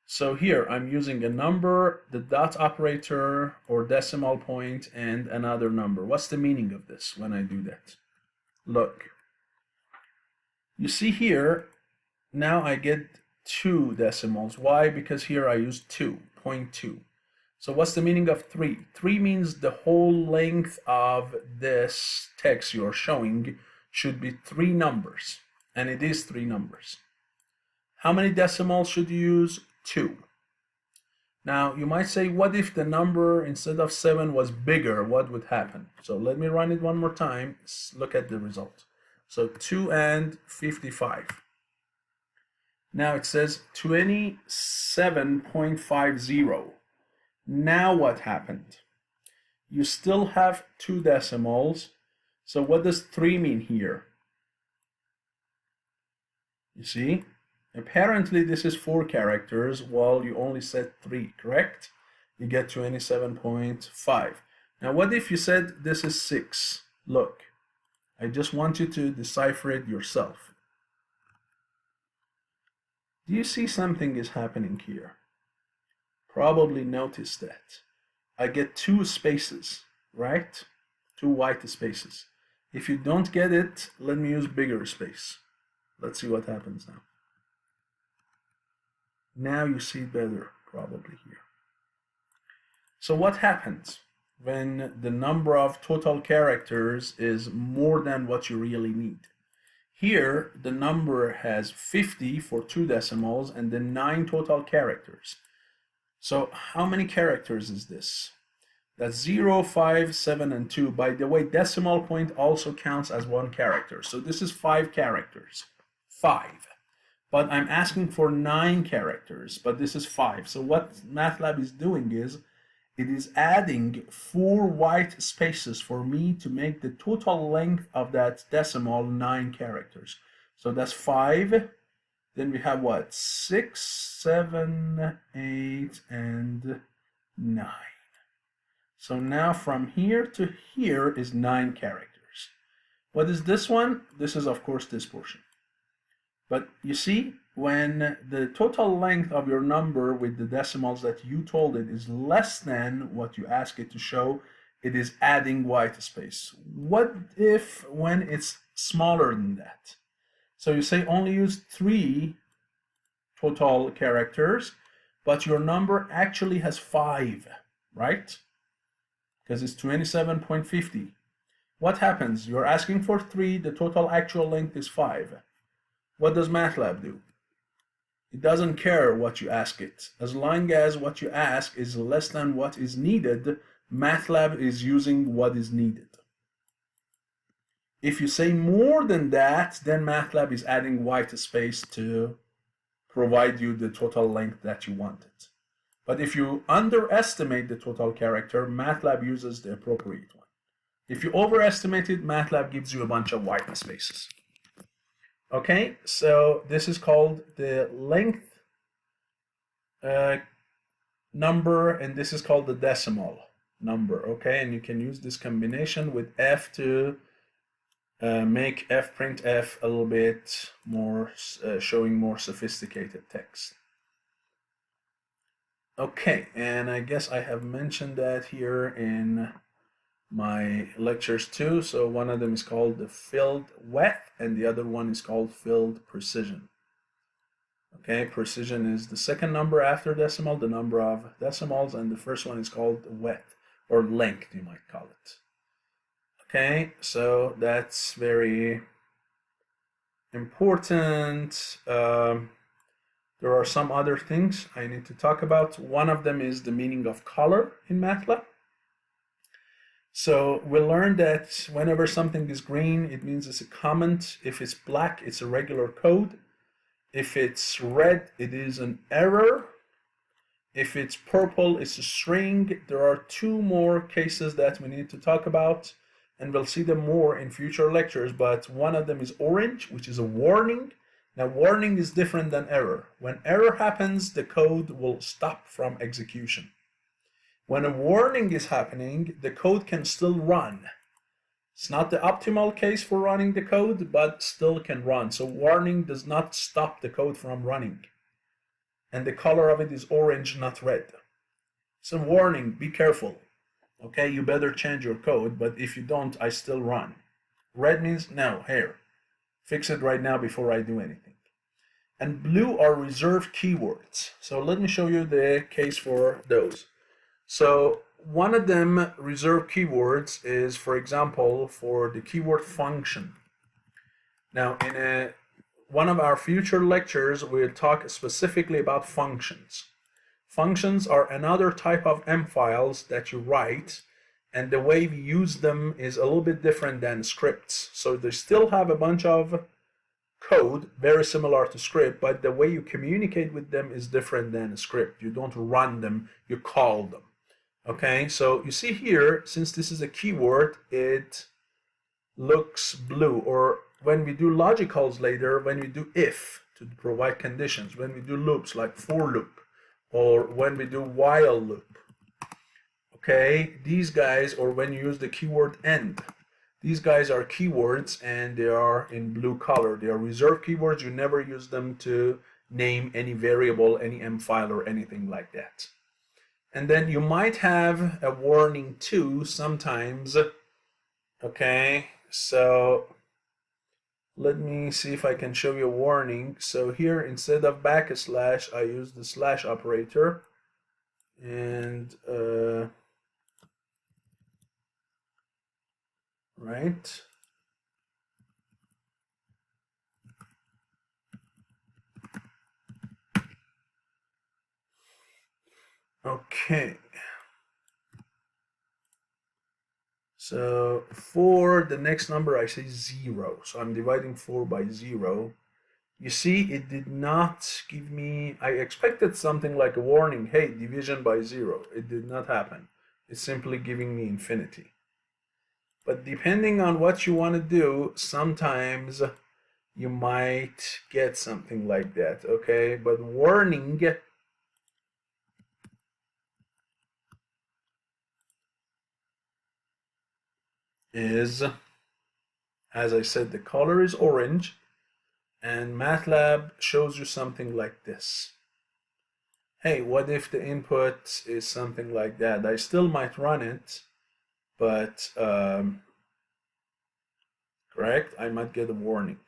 So here I'm using a number, the dot operator or decimal point, and another number. What's the meaning of this when I do that? Look. You see here, now I get 2 decimals. Why? Because here I use 2.2. So what's the meaning of 3? 3 means the whole length of this text you're showing should be 3 numbers. And it is 3 numbers. How many decimals should you use? 2. Now you might say, what if the number instead of 7 was bigger? What would happen? So let me run it one more time. Look at the result. So 2 and 55. Now it says 27.50. Now what happened? You still have 2 decimals. So what does 3 mean here? You see? Apparently this is 4 characters while you only said 3, correct? You get 27.5. Now what if you said this is 6? Look, I just want you to decipher it yourself. Do you see something is happening here? Probably notice that. I get 2 spaces, right? 2 white spaces. If you don't get it, let me use bigger space. Let's see what happens now. Now you see better, probably here. So what happens when the number of total characters is more than what you really need? Here, the number has 50 for 2 decimals and then 9 total characters. So how many characters is this? That's 0, 5, 7, and 2. By the way, decimal point also counts as 1 character. So this is 5 characters. 5. But I'm asking for 9 characters, but this is 5. So what MATLAB is doing is, it is adding 4 white spaces for me to make the total length of that decimal 9 characters. So that's 5. Then we have what? 6, 7, 8, and 9. So now from here to here is 9 characters. What is this one? This is, of course, this portion. But you see, when the total length of your number with the decimals that you told it is less than what you ask it to show, it is adding white space. What if when it's smaller than that? So you say only use 3 total characters, but your number actually has 5, right? Because it's 27.50. what happens? You're asking for 3, the total actual length is 5. What does MATLAB do? It doesn't care what you ask it. As long as what you ask is less than what is needed, MATLAB is using what is needed. If you say more than that, then MATLAB is adding white space to provide you the total length that you wanted. But if you underestimate the total character, MATLAB uses the appropriate one. If you overestimate it, MATLAB gives you a bunch of white spaces. Okay, so this is called the length number, and this is called the decimal number. Okay, and you can use this combination with F to make fprintf a little bit more, showing more sophisticated text. Okay, and I guess I have mentioned that here in my lectures too. So one of them is called the filled width, and the other one is called filled precision. Okay, precision is the second number after decimal, the number of decimals, and the first one is called width, or length, you might call it. Okay, so that's very important. There are some other things I need to talk about. One of them is the meaning of color in MATLAB. So we learned that whenever something is green, it means it's a comment. If it's black, it's a regular code. If it's red, it is an error. If it's purple, it's a string. There are 2 more cases that we need to talk about, and we'll see them more in future lectures, but one of them is orange, which is a warning. Now, warning is different than error. When error happens, the code will stop from execution. When a warning is happening, the code can still run. It's not the optimal case for running the code, but still can run. So warning does not stop the code from running. And the color of it is orange, not red. So warning, be careful. Okay, you better change your code, but if you don't, I still run. Red means no, here. Fix it right now before I do anything. And blue are reserved keywords. So let me show you the case for those. So one of them reserved keywords is, for example, for the keyword function. Now, in one of our future lectures, we'll talk specifically about functions. Functions are another type of M files that you write, and the way we use them is a little bit different than scripts. So they still have a bunch of code very similar to script, but the way you communicate with them is different than a script. You don't run them, you call them. Okay, so you see here, since this is a keyword, it looks blue. Or when we do logicals later, when we do if to provide conditions, when we do loops like for loop, or when we do while loop. Okay, these guys, or when you use the keyword end, these guys are keywords and they are in blue color. They are reserved keywords. You never use them to name any variable, any M file, or anything like that. And then you might have a warning too sometimes. Okay, so let me see if I can show you a warning. So here, instead of backslash, I use the slash operator, and right. Okay. So for the next number, I say 0. So I'm dividing 4 by 0. You see, it did not give me, I expected something like a warning, hey, division by 0. It did not happen. It's simply giving me infinity. But depending on what you want to do, sometimes you might get something like that, okay? But warning is, as I said, the color is orange, and MATLAB shows you something like this. Hey, what if the input is something like that? I still might run it, but correct, I might get a warning.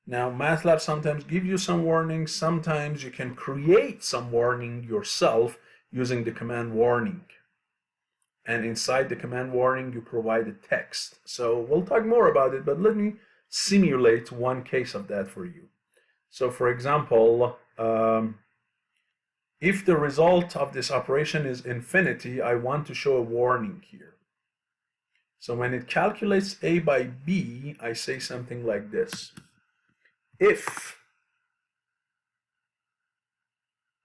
Now, MATLAB sometimes gives you some warnings. Sometimes you can create some warning yourself using the command warning. and inside the command warning you provide a text. So we'll talk more about it, but let me simulate one case of that for you. So for example, if the result of this operation is infinity, I want to show a warning here. So when it calculates a by b, I say something like this. If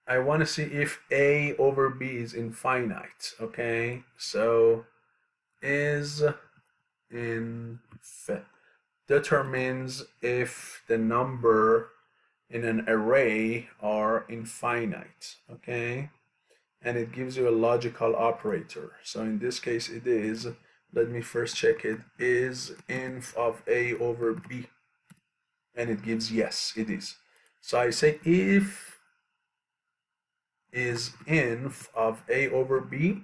I want to see if a over b is infinite, okay? So is inf determines if the number in an array are infinite, okay? And it gives you a logical operator. So in this case it is, let me first check it, is inf of a over b. And it gives yes, it is. So I say if is inf of a over b.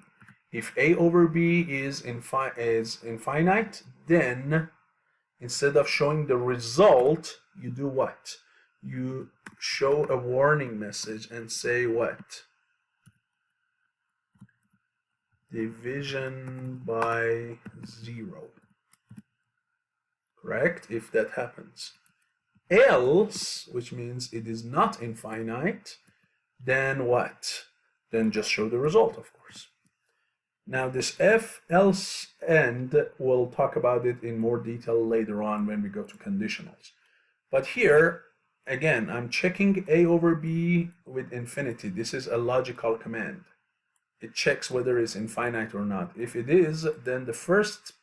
If a over b is infinite, then instead of showing the result, you do what? You show a warning message and say what? Division by 0. Correct? If that happens. Else, which means it is not infinite, then what? Then just show the result, of course. Now this if else end, we'll talk about it in more detail later on when we go to conditionals. But here, again, I'm checking a over b with infinity. This is a logical command. It checks whether it's infinite or not. If it is, then the first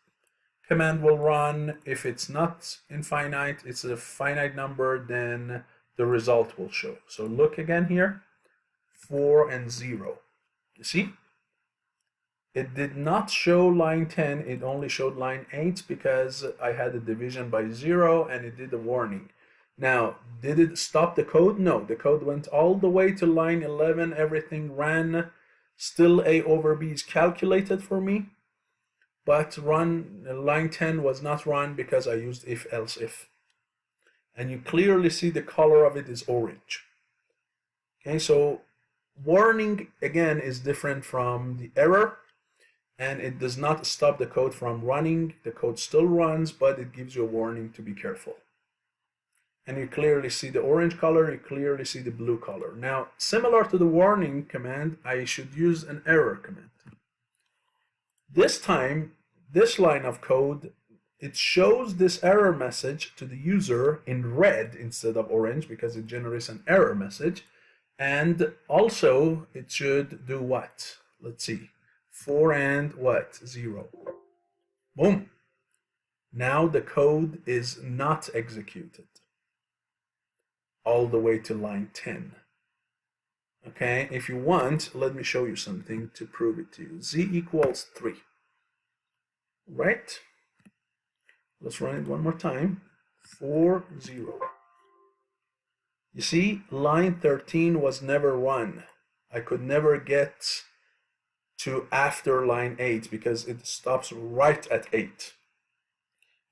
command will run. If it's not infinite, it's a finite number, then the result will show. So look again here, 4 and 0. You see? It did not show line 10, it only showed line 8 because I had a division by 0 and it did a warning. Now, did it stop the code? No, the code went all the way to line 11, everything ran. Still a over b is calculated for me, but line 10 was not run because I used if else if. And you clearly see the color of it is orange. Okay, so warning again is different from the error, and it does not stop the code from running. The code still runs, but it gives you a warning to be careful. And you clearly see the orange color, you clearly see the blue color. Now, similar to the warning command, I should use an error command. This time, this line of code, it shows this error message to the user in red instead of orange because it generates an error message. And also, it should do what? Let's see. 4 and what? 0. Boom. Now the code is not executed all the way to line 10. Okay, if you want, let me show you something to prove it to you. Z equals 3. Right? Let's run it one more time. 4, 0. You see, line 13 was never run. I could never get to after line 8 because it stops right at 8.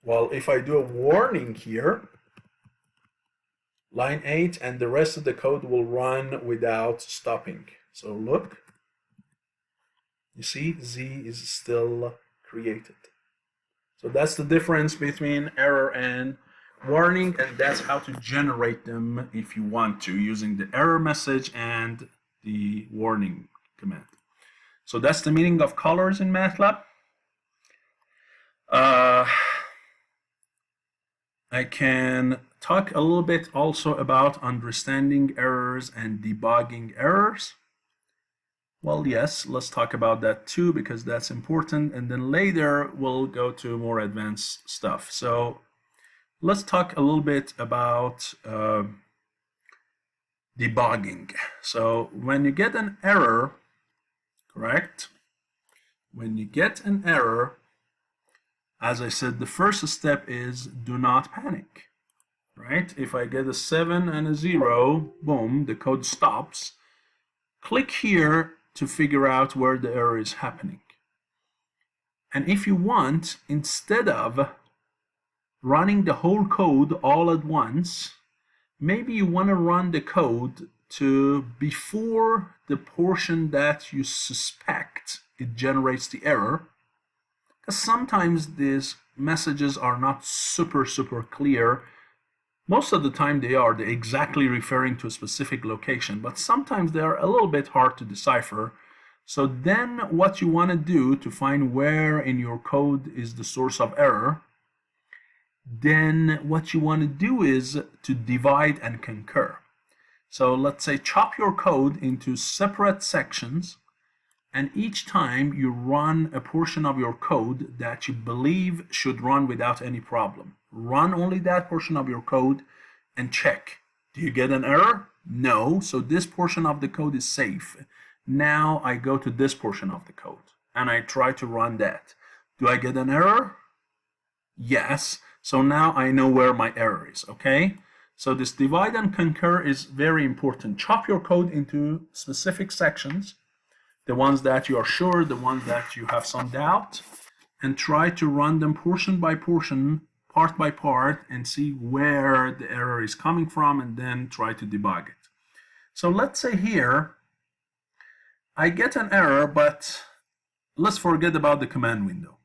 Well, if I do a warning here, line 8 and the rest of the code will run without stopping. So look, you see Z is still created. So that's the difference between error and warning, and that's how to generate them if you want to, using the error message and the warning command. So that's the meaning of colors in MATLAB. I can talk a little bit also about understanding errors and debugging errors. Well, yes, let's talk about that too because that's important, and then later we'll go to more advanced stuff. So let's talk a little bit about debugging. So when you get an error, correct? When you get an error, as I said, the first step is do not panic, right? If I get a 7 and a 0, boom, the code stops. Click here to figure out where the error is happening. And if you want, instead of running the whole code all at once, maybe you want to run the code to before the portion that you suspect it generates the error. Because sometimes these messages are not super clear. Most of the time they're exactly referring to a specific location, but sometimes they are a little bit hard to decipher. So then what you want to do to find where in your code is the source of error, then what you want to do is to divide and conquer. So let's say chop your code into separate sections, and each time you run a portion of your code that you believe should run without any problem. Run only that portion of your code and check. Do you get an error? No, so this portion of the code is safe. Now I go to this portion of the code and I try to run that. Do I get an error? Yes. So now I know where my error is, okay? So this divide and conquer is very important. Chop your code into specific sections, the ones that you are sure, the ones that you have some doubt, and try to run them portion by portion, part by part, and see where the error is coming from, and then try to debug it. So let's say here, I get an error, but let's forget about the command window.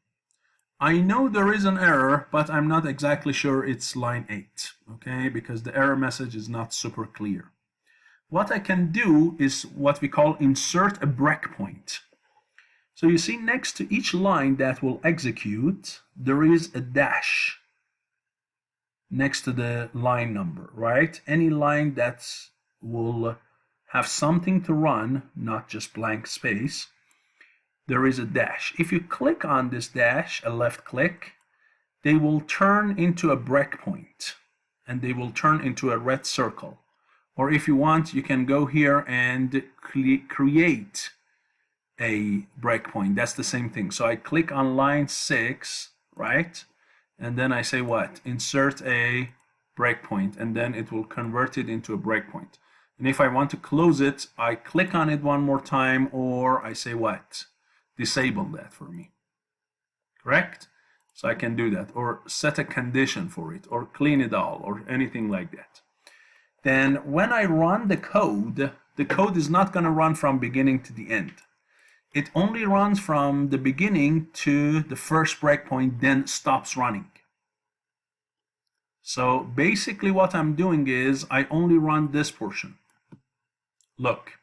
I know there is an error, but I'm not exactly sure it's line 8, okay, because the error message is not super clear. What I can do is what we call insert a breakpoint. So you see next to each line that will execute, there is a dash next to the line number, right? Any line that will have something to run, not just blank space, there is a dash. If you click on this dash, a left click, they will turn into a breakpoint and they will turn into a red circle. Or if you want, you can go here and create a breakpoint. That's the same thing. So I click on line 6, right? And then I say what? Insert a breakpoint, and then it will convert it into a breakpoint. And if I want to close it, I click on it one more time, or I say what? Disable that for me. Correct? So I can do that, or set a condition for it, or clean it all, or anything like that. Then when I run the code is not going to run from beginning to the end. It only runs from the beginning to the first breakpoint, then stops running. So basically what I'm doing is I only run this portion. Look.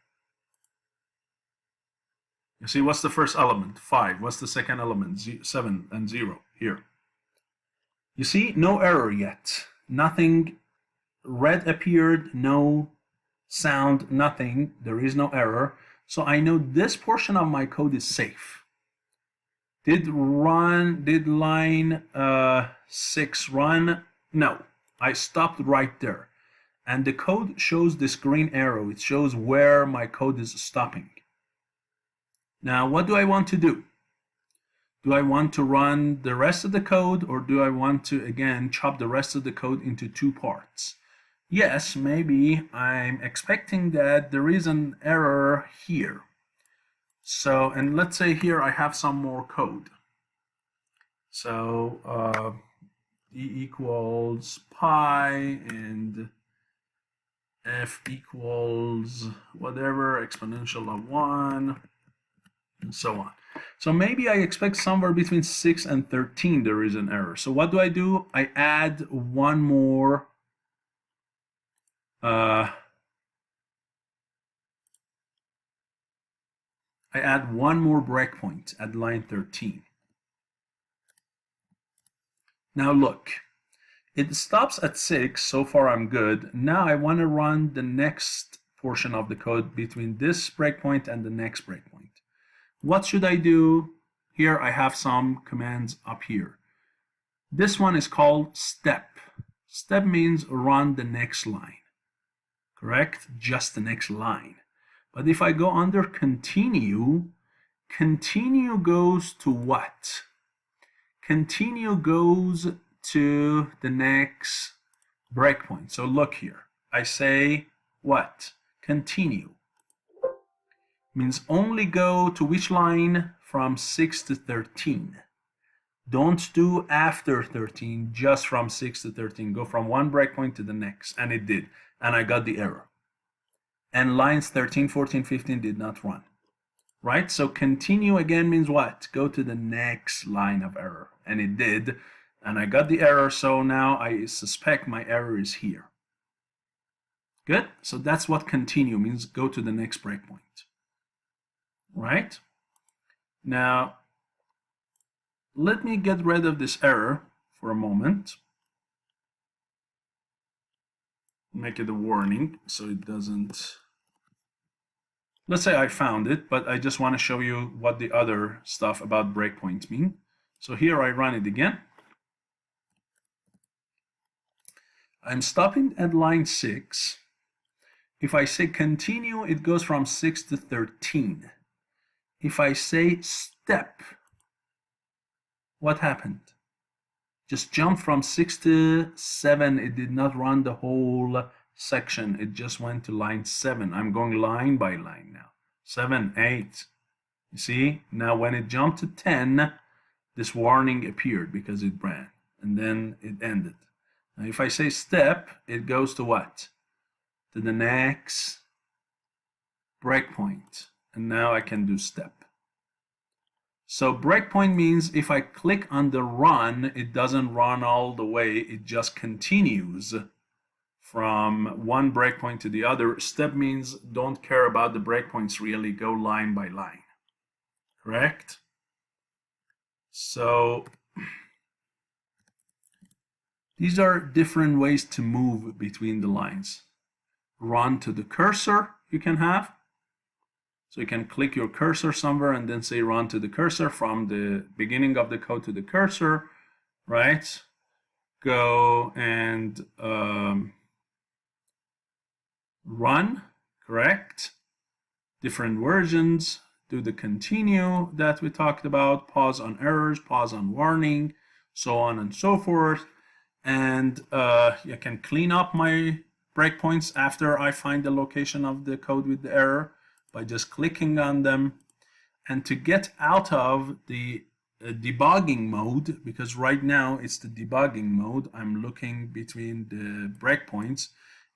You see, what's the first element? 5. What's the second element? 7 and 0 here. You see, no error yet. Nothing red appeared, no sound, nothing. There is no error. So I know this portion of my code is safe. Did line 6 run? No, I stopped right there. And the code shows this green arrow. It shows where my code is stopping. Now, what do I want to do? Do I want to run the rest of the code, or do I want to, again, chop the rest of the code into 2 parts? Yes, maybe I'm expecting that there is an error here. So, and let's say here I have some more code. So, e equals pi and f equals whatever, exponential of 1, and so on. So maybe I expect somewhere between 6 and 13 there is an error. So what do? I add one more breakpoint at line 13. Now look, it stops at 6, so far I'm good. Now I want to run the next portion of the code between this breakpoint and the next breakpoint. What should I do? Here I have some commands up here. This one is called step. Step means run the next line. Correct? Just the next line. But if I go under continue, continue goes to what? Continue goes to the next breakpoint. So look here. I say what? Continue. Means only go to which line? From 6 to 13. Don't do after 13, just from 6 to 13. Go from one breakpoint to the next. And it did. And I got the error. And lines 13, 14, 15 did not run. right? So continue again means what? Go to the next line of error. And it did. And I got the error, so now I suspect my error is here. Good? So that's what continue means, go to the next breakpoint. Right? Now, let me get rid of this error for a moment. Make it a warning so it doesn't... Let's say I found it, but I just want to show you what the other stuff about breakpoints mean. So here I run it again. I'm stopping at line 6. If I say continue, it goes from 6 to 13. If I say step, what happened? Just jumped from 6 to 7. It did not run the whole section. It just went to line 7. I'm going line by line now. 7, 8. You see? Now when it jumped to 10, this warning appeared because it ran. And then it ended. Now if I say step, it goes to what? To the next breakpoint. And now I can do step. So breakpoint means if I click on the run, it doesn't run all the way. It just continues from one breakpoint to the other. Step means don't care about the breakpoints really. Go line by line. Correct? So these are different ways to move between the lines. Run to the cursor you can have. So you can click your cursor somewhere and then say run to the cursor from the beginning of the code to the cursor, right? Go and run, correct? Different versions, do the continue that we talked about, pause on errors, pause on warning, so on and so forth. And you can clean up my breakpoints after I find the location of the code with the error by just clicking on them. And to get out of the debugging mode, because right now it's the debugging mode, I'm looking between the breakpoints.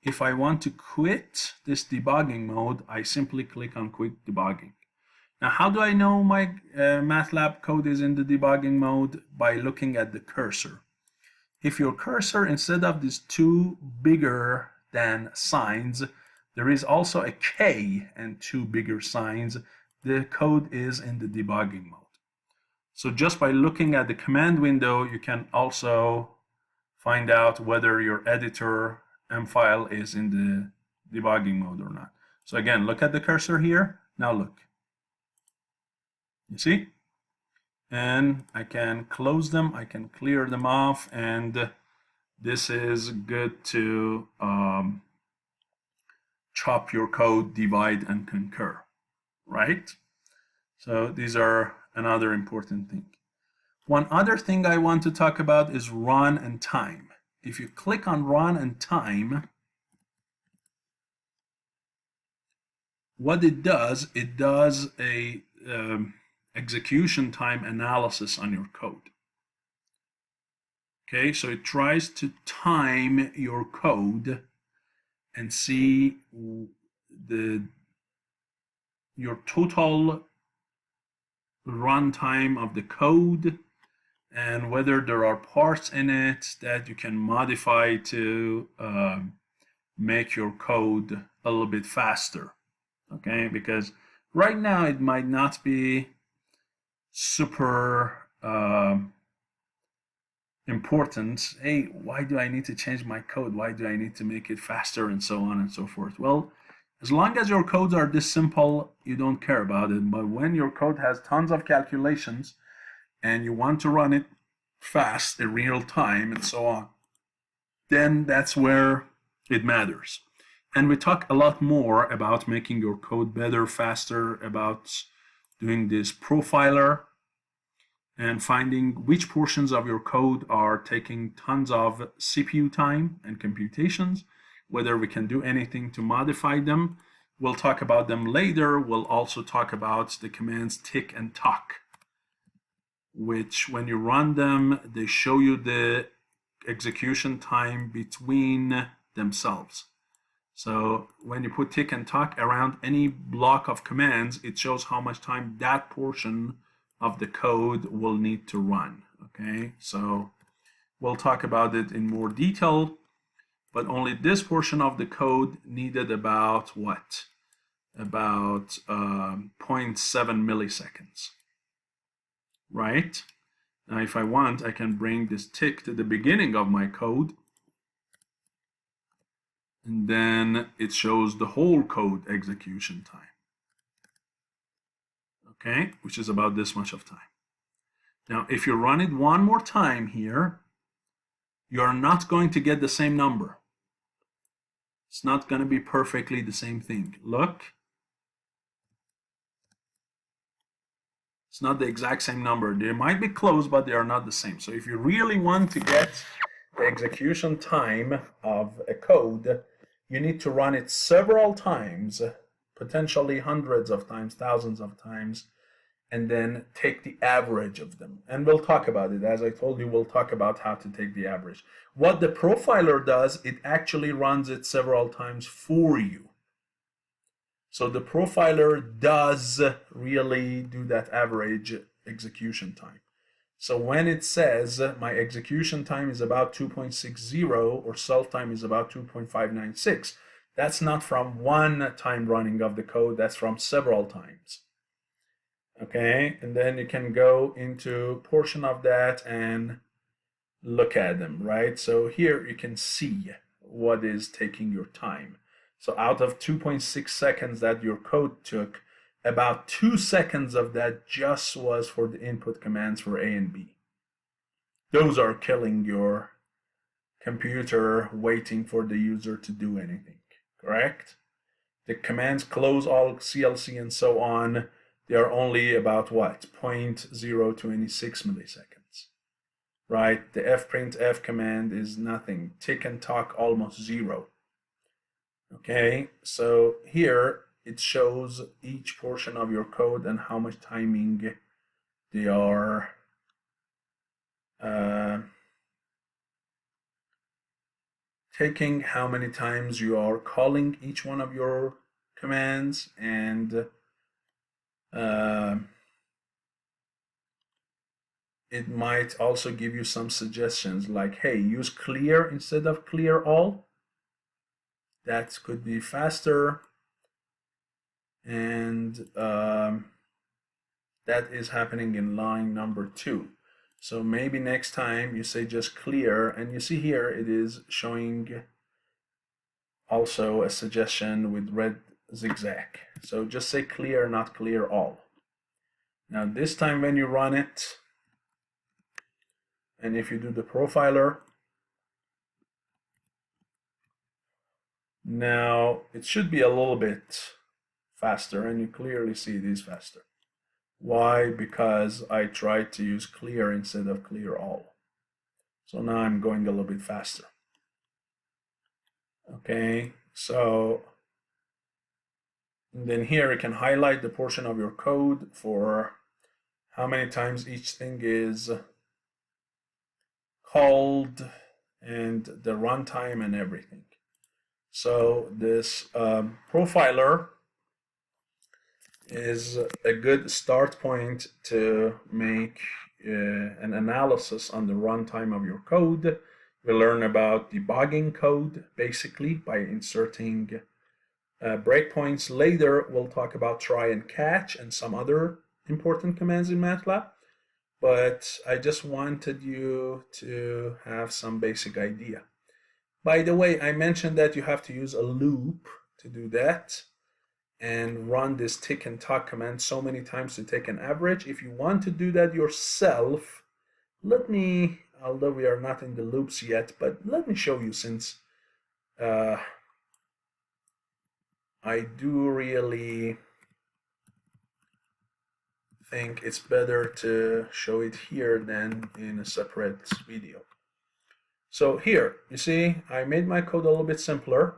If I want to quit this debugging mode, I simply click on quit debugging. Now, how do I know my MATLAB code is in the debugging mode? By looking at the cursor. If your cursor, instead of these two bigger than signs, there is also a K and two bigger signs, the code is in the debugging mode. So just by looking at the command window, you can also find out whether your editor M-file is in the debugging mode or not. So again, look at the cursor here. Now look. You see? And I can close them, I can clear them off, and this is good to chop your code, divide and concur, right? So these are another important thing. One other thing I want to talk about is run and time. If you click on run and time, what it does a execution time analysis on your code. Okay, so it tries to time your code and see your total runtime of the code and whether there are parts in it that you can modify to make your code a little bit faster. Okay, because right now it might not be super important. Hey, why do I need to change my code? Why do I need to make it faster and so on and so forth? Well, as long as your codes are this simple, you don't care about it. But when your code has tons of calculations and you want to run it fast in real time and so on, then that's where it matters. And we talk a lot more about making your code better, faster, about doing this profiler and finding which portions of your code are taking tons of CPU time and computations, whether we can do anything to modify them. We'll talk about them later. We'll also talk about the commands tick and tock, which when you run them, they show you the execution time between themselves. So when you put tick and tock around any block of commands, it shows how much time that portion of the code will need to run. Okay, so we'll talk about it in more detail, but only this portion of the code needed about what? About 0.7 milliseconds, right? Now, if I want, I can bring this tick to the beginning of my code, and then it shows the whole code execution time, okay, which is about this much of time. Now, if you run it one more time here, you're not going to get the same number. It's not going to be perfectly the same thing. Look. It's not the exact same number. They might be close, but they are not the same. So if you really want to get the execution time of a code, you need to run it several times, potentially hundreds of times, thousands of times, and then take the average of them. And we'll talk about it. As I told you, we'll talk about how to take the average. What the profiler does, it actually runs it several times for you. So the profiler does really do that average execution time. So when it says my execution time is about 2.60 or self time is about 2.596, that's not from one time running of the code, that's from several times. Okay, and then you can go into a portion of that and look at them, right? So here you can see what is taking your time. So out of 2.6 seconds that your code took, about 2 seconds of that just was for the input commands for A and B. Those are killing your computer waiting for the user to do anything, correct? The commands close all CLC and so on, they are only about what? 0.026 milliseconds, right? The fprintf command is nothing. Tick and tock almost 0. Okay, so here it shows each portion of your code and how much timing they are taking, how many times you are calling each one of your commands, and it might also give you some suggestions like, hey, use clear instead of clear all. That could be faster, and that is happening in line number 2. So maybe next time you say just clear, and you see here it is showing also a suggestion with red zigzag. So just say clear, not clear all. Now this time when you run it, and if you do the profiler, now it should be a little bit faster, and you clearly see it is faster. Why? Because I tried to use clear instead of clear all. So now I'm going a little bit faster. Okay, so then here you can highlight the portion of your code for how many times each thing is called and the runtime and everything. So this profiler is a good start point to make an analysis on the runtime of your code. We learn about debugging code basically by inserting breakpoints. Later we'll talk about try and catch and some other important commands in MATLAB, but I just wanted you to have some basic idea. By the way, I mentioned that you have to use a loop to do that and run this tick and tock command so many times to take an average. If you want to do that yourself, let me, although we are not in the loops yet, but let me show you, since I do really think it's better to show it here than in a separate video. So here, you see, I made my code a little bit simpler,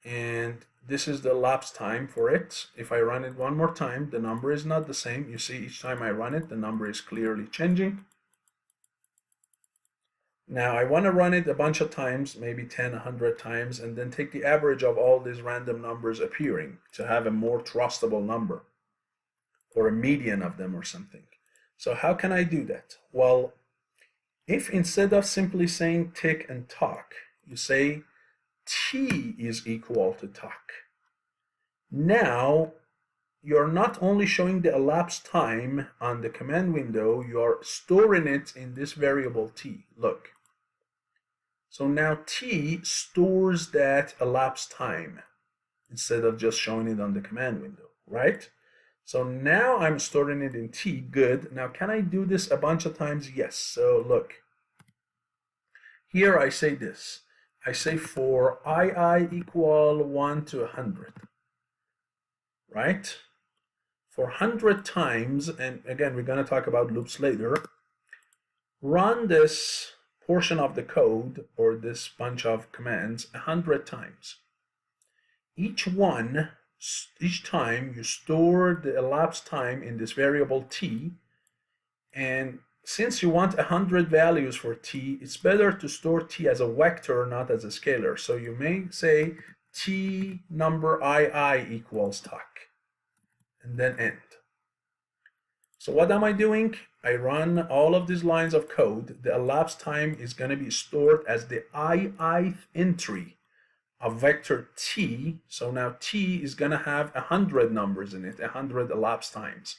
and this is the elapsed time for it. If I run it one more time, the number is not the same. You see, each time I run it, the number is clearly changing. Now I want to run it a bunch of times, maybe 10, 100 times, and then take the average of all these random numbers appearing to have a more trustable number, or a median of them or something. So how can I do that? Well, if instead of simply saying tick and talk, you say t is equal to talk, now you're not only showing the elapsed time on the command window, you're storing it in this variable t. Look. So now t stores that elapsed time instead of just showing it on the command window, right? So now I'm storing it in t, good. Now can I do this a bunch of times? Yes. So look, here I say this. I say for I equal 1 to 100, right? For 100 times, and again, we're going to talk about loops later, run this portion of the code, or this bunch of commands, 100 times. Each time you store the elapsed time in this variable t, and since you want 100 values for t, it's better to store t as a vector, not as a scalar. So you may say t number I equals talk, and then end. So what am I doing? I run all of these lines of code. The elapsed time is going to be stored as the ith entry of vector t. So now t is going to have 100 numbers in it, 100 elapsed times.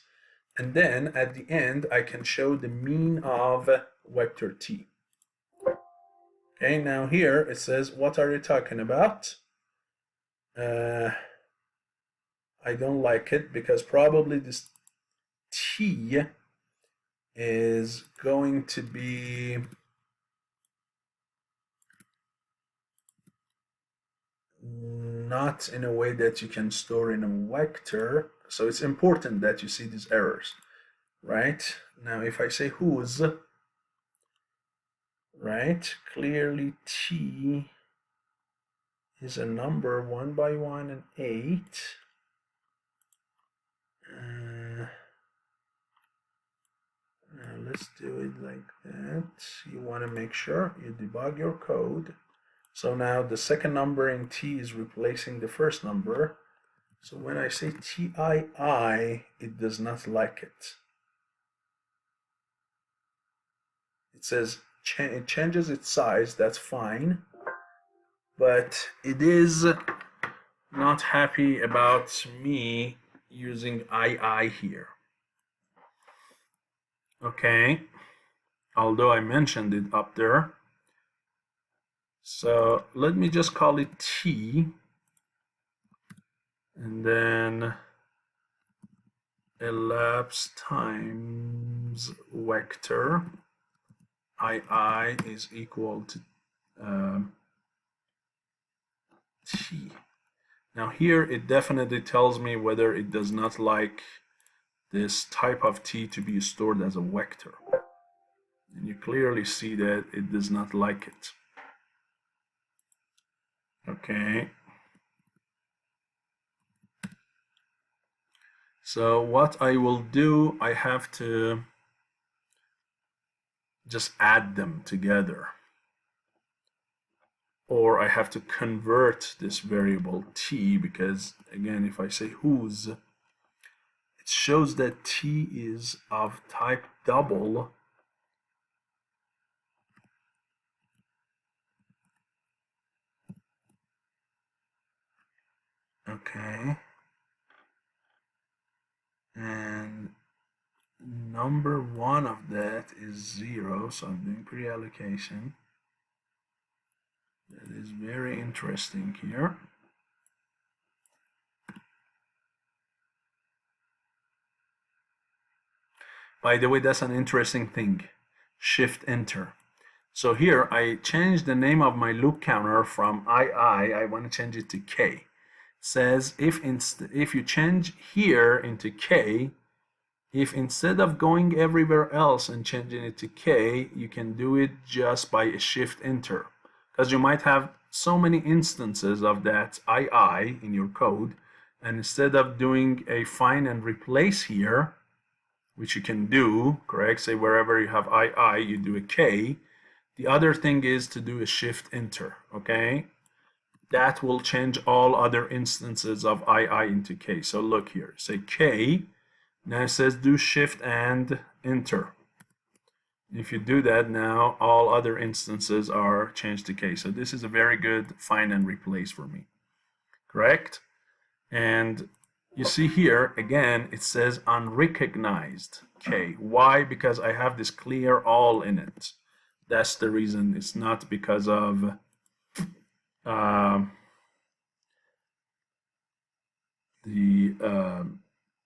And then at the end, I can show the mean of vector t. Okay, now here it says, what are you talking about? I don't like it because probably this t is going to be not in a way that you can store in a vector. So it's important that you see these errors, right? Now if I say whose, right, clearly t is a number 1 by 1 and 8. Now let's do it like that. You want to make sure you debug your code. So now the second number in t is replacing the first number. So when I say tii, it does not like it. It says it changes its size, that's fine. But it is not happy about me using II here. Okay, although I mentioned it up there. So let me just call it t, and then elapsed times vector I is equal to t. Now here it definitely tells me whether it does not like this type of t to be stored as a vector. And you clearly see that it does not like it. Okay. So what I will do, I have to just add them together. Or I have to convert this variable t, because again, if I say whose, it shows that t is of type double. Okay. And number 1 of that is 0, so I'm doing pre-allocation. That is very interesting here. By the way, that's an interesting thing. Shift Enter. So here I changed the name of my loop counter from I want to change it to K. It says if you change here into K, if instead of going everywhere else and changing it to K, you can do it just by a Shift Enter. Because you might have so many instances of that I in your code, and instead of doing a find and replace here, which you can do, correct? Say wherever you have I, you do a K. The other thing is to do a shift enter, okay? That will change all other instances of II into K. So look here, say K, now it says do shift and enter. If you do that now, all other instances are changed to K. So this is a very good find and replace for me, correct? And you see here, again, it says unrecognized K. Why? Because I have this clear all in it. That's the reason. It's not because of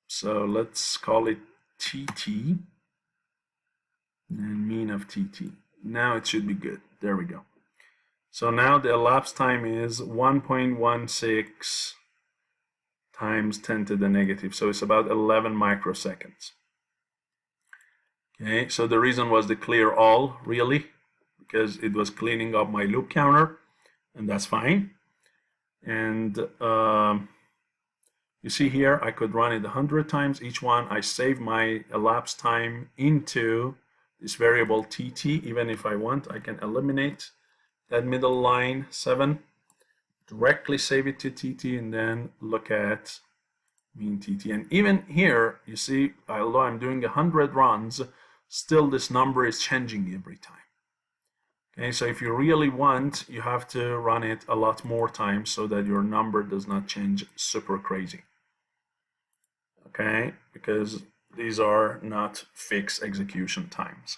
so let's call it TT and mean of TT. Now it should be good. There we go. So now the elapsed time is 1.16 times 10 to the negative. So it's about 11 microseconds. Okay, so the reason was the clear all, really, because it was cleaning up my loop counter, and that's fine. And you see here, I could run it 100 times each one. I save my elapsed time into this variable TT. Even if I want, I can eliminate that middle line 7, directly save it to TT, and then look at mean TT. And even here, you see, although I'm doing 100 runs, still this number is changing every time. Okay, so if you really want, you have to run it a lot more times so that your number does not change super crazy. Okay, because these are not fixed execution times.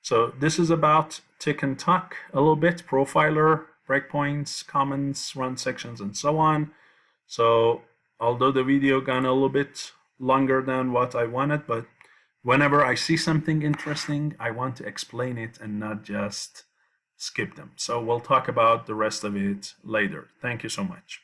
So this is about tick and tuck a little bit, profiler, breakpoints, comments, run sections, and so on. So although the video gone a little bit longer than what I wanted, but whenever I see something interesting, I want to explain it and not just skip them. So we'll talk about the rest of it later. Thank you so much.